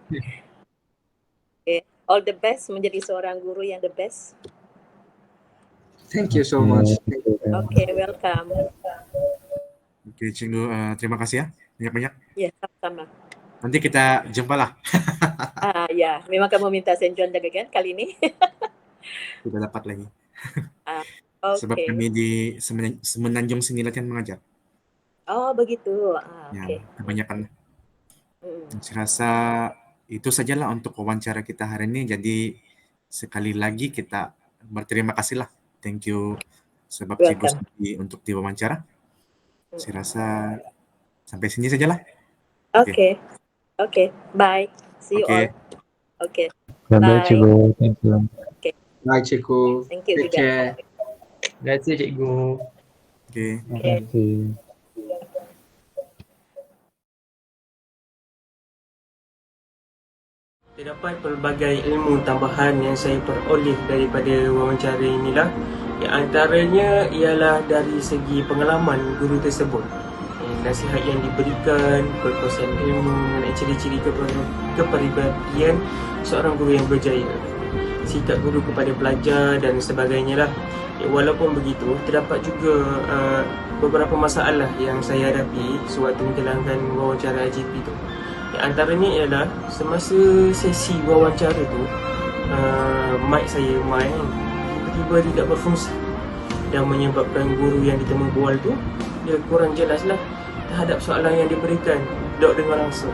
Okay. All the best menjadi seorang guru yang the best. Thank you so much. Okay, welcome. Okey, Cikgu, terima kasih ya, banyak-banyak. Ya, sama-sama. Nanti kita jumpa lah. Ya, memang kamu minta St. John jaga kan kali ini? Sudah dapat lagi. Okay. Sebab kami di Semenanjung sini latihan mengajar. Oh, begitu. Ya, Okay. kebanyakan. Saya rasa itu sajalah untuk wawancara kita hari ini. Jadi sekali lagi kita berterima kasih lah. Thank you sebab Cikgu sudi untuk diwawancara. Saya rasa sampai sini sajalah. Okay. Bye. See you all. Okay. Bye Cikgu. Thank you. Okay. Bye Cikgu. Thank you Take juga. care. Terima kasih Cikgu. Okay. Terima kasih. Terdapat pelbagai ilmu tambahan yang saya peroleh daripada wawancara inilah. Yang antaranya ialah dari segi pengalaman guru tersebut, nasihat yang diberikan, perkongsian ilmu mengenai ciri-ciri kepribadian seorang guru yang berjaya, sikap guru kepada pelajar dan sebagainya lah. Walaupun begitu, terdapat juga beberapa masalah yang saya hadapi sewaktu menjalankan wawancara IGP tu. Yang antaranya ialah semasa sesi wawancara tu, mic saya tiba-tiba tidak berfungsi dan menyebabkan guru yang ditemu bual tu dia kurang jelas lah terhadap soalan yang diberikan, dok dengar langsung.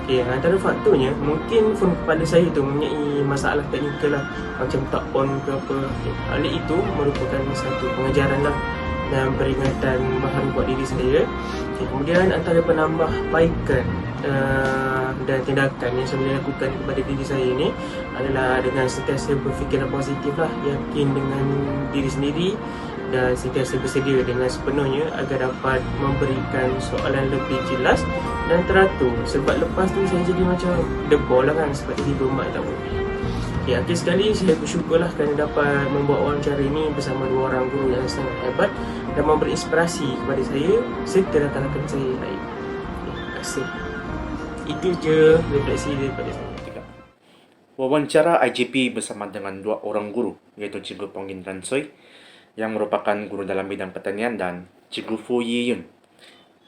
Okay, antara faktornya mungkin phone kepala saya tu mempunyai masalah teknikal lah, macam tak on ke apa. Hal itu merupakan satu pengajaran lah dan peringatan baharu buat diri saya. Okay, kemudian antara penambahbaikan dan tindakan yang saya boleh lakukan kepada diri saya ini adalah dengan sentiasa berfikir positif lah, yakin dengan diri sendiri dan sentiasa bersedia dengan sepenuhnya agar dapat memberikan soalan lebih jelas dan teratur. Sebab lepas tu saya jadi macam debol lah kan, sebab tiba mak tak boleh. Okay, akhir sekali saya bersyukurlah kerana dapat membuat wawancara ini bersama dua orang guru yang sangat hebat dan memberi inspirasi kepada saya serta rakan-rakan saya yang lain. Terima kasih. Itu je refleksi daripada saya. Wawancara IGP bersama dengan dua orang guru, yaitu Cikgu Pongin Ransoy yang merupakan guru dalam bidang pertanian dan Cikgu Fu Yiyun,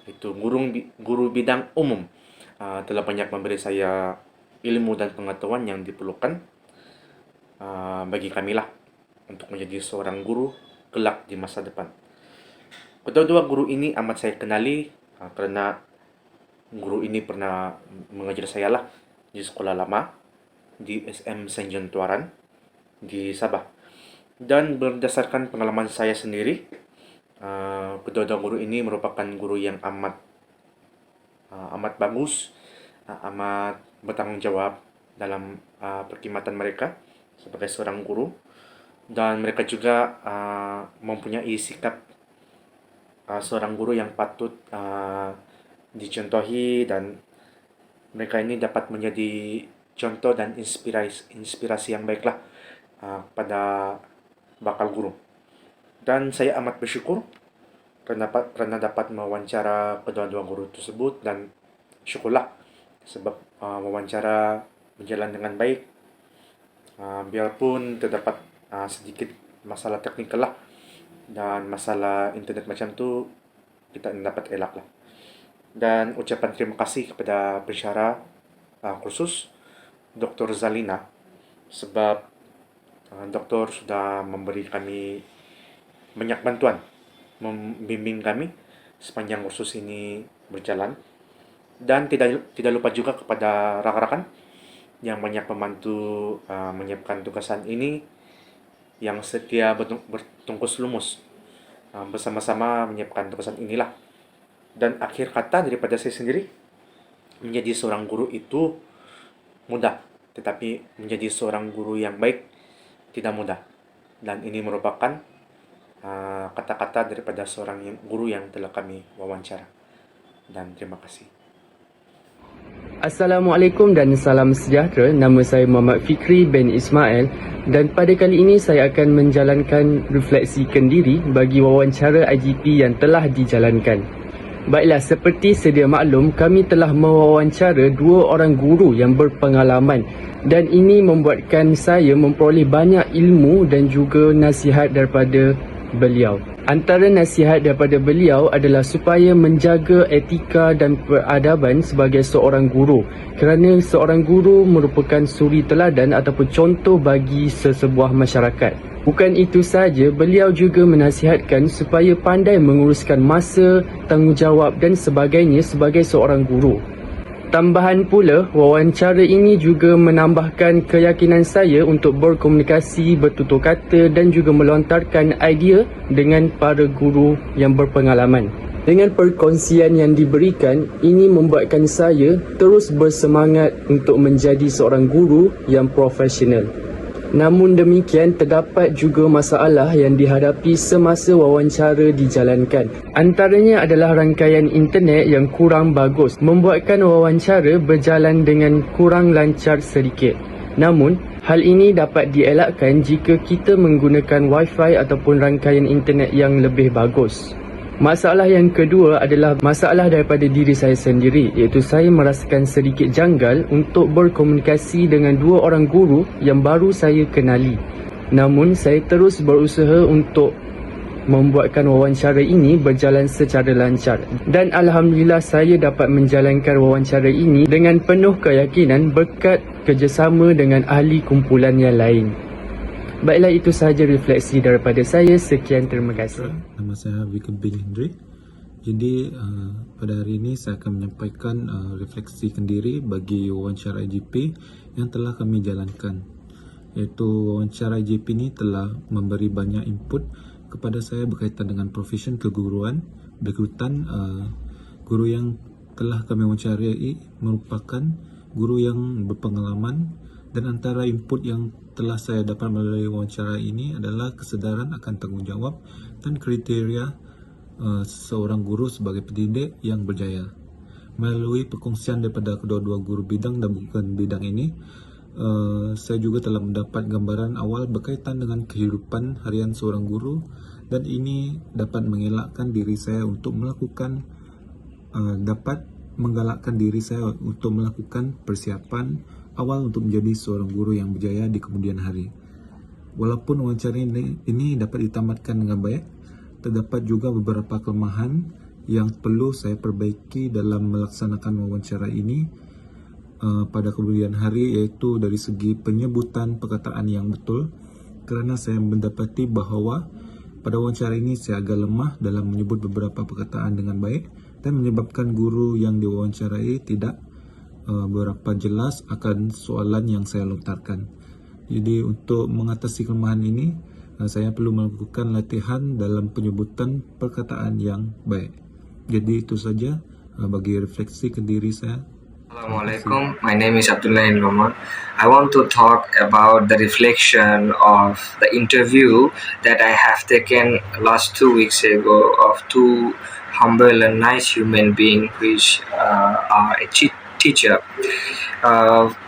itu guru bidang umum, telah banyak memberi saya ilmu dan pengetahuan yang diperlukan bagi kami lah untuk menjadi seorang guru kelak di masa depan. Kedua-dua guru ini amat saya kenali kerana guru ini pernah mengajar saya lah di sekolah lama di SM St. John Tuaran di Sabah. Dan berdasarkan pengalaman saya sendiri, kedua-dua guru ini merupakan guru yang amat bagus, amat bertanggung jawab dalam perkhidmatan mereka sebagai seorang guru, dan mereka juga mempunyai sikap seorang guru yang patut dicontohi, dan mereka ini dapat menjadi contoh dan inspirasi yang baiklah pada bakal guru. Dan saya amat bersyukur kerana dapat mewawancara kedua-dua guru tersebut, dan syukurlah sebab wawancara berjalan dengan baik, biarpun terdapat sedikit masalah teknikal lah dan masalah internet macam tu, kita dapat elak lah. Dan ucapan terima kasih kepada pensyarah kursus Dr. Zalina, sebab doktor sudah memberi kami banyak bantuan, membimbing kami sepanjang kursus ini berjalan. Dan tidak lupa juga kepada rakan-rakan yang banyak membantu menyiapkan tugasan ini, yang setia bertungkus lumus bersama-sama menyiapkan tugasan inilah. Dan akhir kata daripada saya sendiri, menjadi seorang guru itu mudah, tetapi menjadi seorang guru yang baik tidak mudah. Dan ini merupakan kata-kata daripada seorang guru yang telah kami wawancara. Dan terima kasih. Assalamualaikum dan salam sejahtera. Nama saya Muhammad Fikri bin Ismail, dan pada kali ini saya akan menjalankan refleksikan diri bagi wawancara IGP yang telah dijalankan. Baiklah, seperti sedia maklum, kami telah mewawancara dua orang guru yang berpengalaman, dan ini membuatkan saya memperoleh banyak ilmu dan juga nasihat daripada beliau. Antara nasihat daripada beliau adalah supaya menjaga etika dan peradaban sebagai seorang guru, kerana seorang guru merupakan suri teladan ataupun contoh bagi sesebuah masyarakat. Bukan itu sahaja, beliau juga menasihatkan supaya pandai menguruskan masa, tanggungjawab dan sebagainya sebagai seorang guru. Tambahan pula, wawancara ini juga menambahkan keyakinan saya untuk berkomunikasi, bertutur kata dan juga melontarkan idea dengan para guru yang berpengalaman. Dengan perkongsian yang diberikan, ini membuatkan saya terus bersemangat untuk menjadi seorang guru yang profesional. Namun demikian, terdapat juga masalah yang dihadapi semasa wawancara dijalankan. Antaranya adalah rangkaian internet yang kurang bagus, membuatkan wawancara berjalan dengan kurang lancar sedikit. Namun, hal ini dapat dielakkan jika kita menggunakan Wi-Fi ataupun rangkaian internet yang lebih bagus. Masalah yang kedua adalah masalah daripada diri saya sendiri, iaitu saya merasakan sedikit janggal untuk berkomunikasi dengan dua orang guru yang baru saya kenali. Namun saya terus berusaha untuk membuatkan wawancara ini berjalan secara lancar, dan alhamdulillah saya dapat menjalankan wawancara ini dengan penuh keyakinan berkat kerjasama dengan ahli kumpulan yang lain. Baiklah, itu sahaja refleksi daripada saya. Sekian, terima kasih. Nama saya Vikram bin Hendri. Jadi pada hari ini saya akan menyampaikan refleksikan diri bagi wawancara IGP yang telah kami jalankan. Iaitu wawancara IGP ini telah memberi banyak input kepada saya berkaitan dengan profesion keguruan. Berikutan guru yang telah kami wawancarai merupakan guru yang berpengalaman Dan antara input yang telah saya dapat melalui wawancara ini adalah kesedaran akan tanggungjawab dan kriteria seorang guru sebagai pendidik yang berjaya. Melalui perkongsian daripada kedua-dua guru bidang dan bukan bidang ini, saya juga telah mendapat gambaran awal berkaitan dengan kehidupan harian seorang guru, dan ini dapat mengelakkan diri saya untuk melakukan persiapan awal untuk menjadi seorang guru yang berjaya di kemudian hari. Walaupun wawancara ini dapat ditamatkan dengan baik, terdapat juga beberapa kelemahan yang perlu saya perbaiki dalam melaksanakan wawancara ini pada kemudian hari, yaitu dari segi penyebutan perkataan yang betul, kerana saya mendapati bahawa pada wawancara ini saya agak lemah dalam menyebut beberapa perkataan dengan baik dan menyebabkan guru yang diwawancarai tidak berapa jelas akan soalan yang saya lontarkan. Jadi untuk mengatasi kelemahan ini, saya perlu melakukan latihan dalam penyebutan perkataan yang baik. Jadi itu saja bagi refleksi ke diri saya. Assalamualaikum, my name is Abdullah Rahman. I want to talk about the reflection of the interview that I have taken last 2 weeks ago of two humble and nice human beings which are a teacher.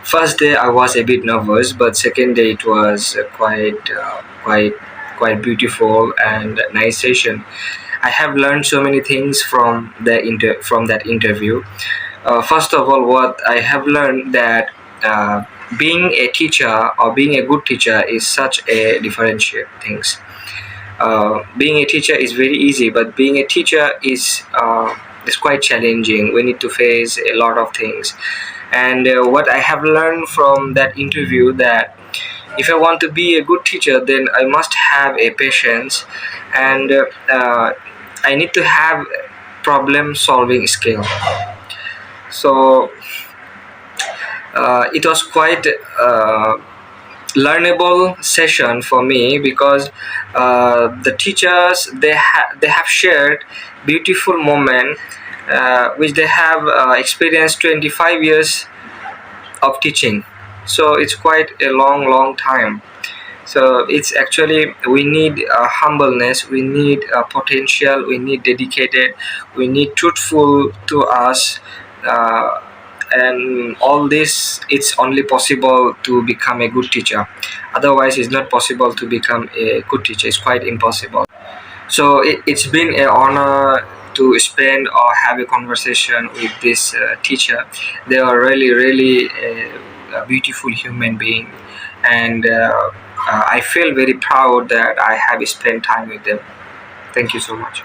First day I was a bit nervous, but second day it was quite beautiful and nice session. I have learned so many things from that interview. First of all, what I have learned that being a teacher or being a good teacher is such a differentiate things. Being a teacher is very easy, but being a teacher is quite challenging. We need to face a lot of things. And what I have learned from that interview, that if I want to be a good teacher, then I must have a patience, and I need to have problem solving skill. So it was quite learnable session for me, because the teachers they have shared beautiful moment which they have experienced 25 years of teaching. So it's quite a long time. So it's actually, we need humbleness, we need potential, we need dedicated, we need truthful to us, and all this, it's only possible to become a good teacher. Otherwise it's not possible to become a good teacher. It's quite impossible. So it's been an honor to spend or have a conversation with this teacher. They are really a beautiful human being, and I feel very proud that I have spent time with them. Thank you so much.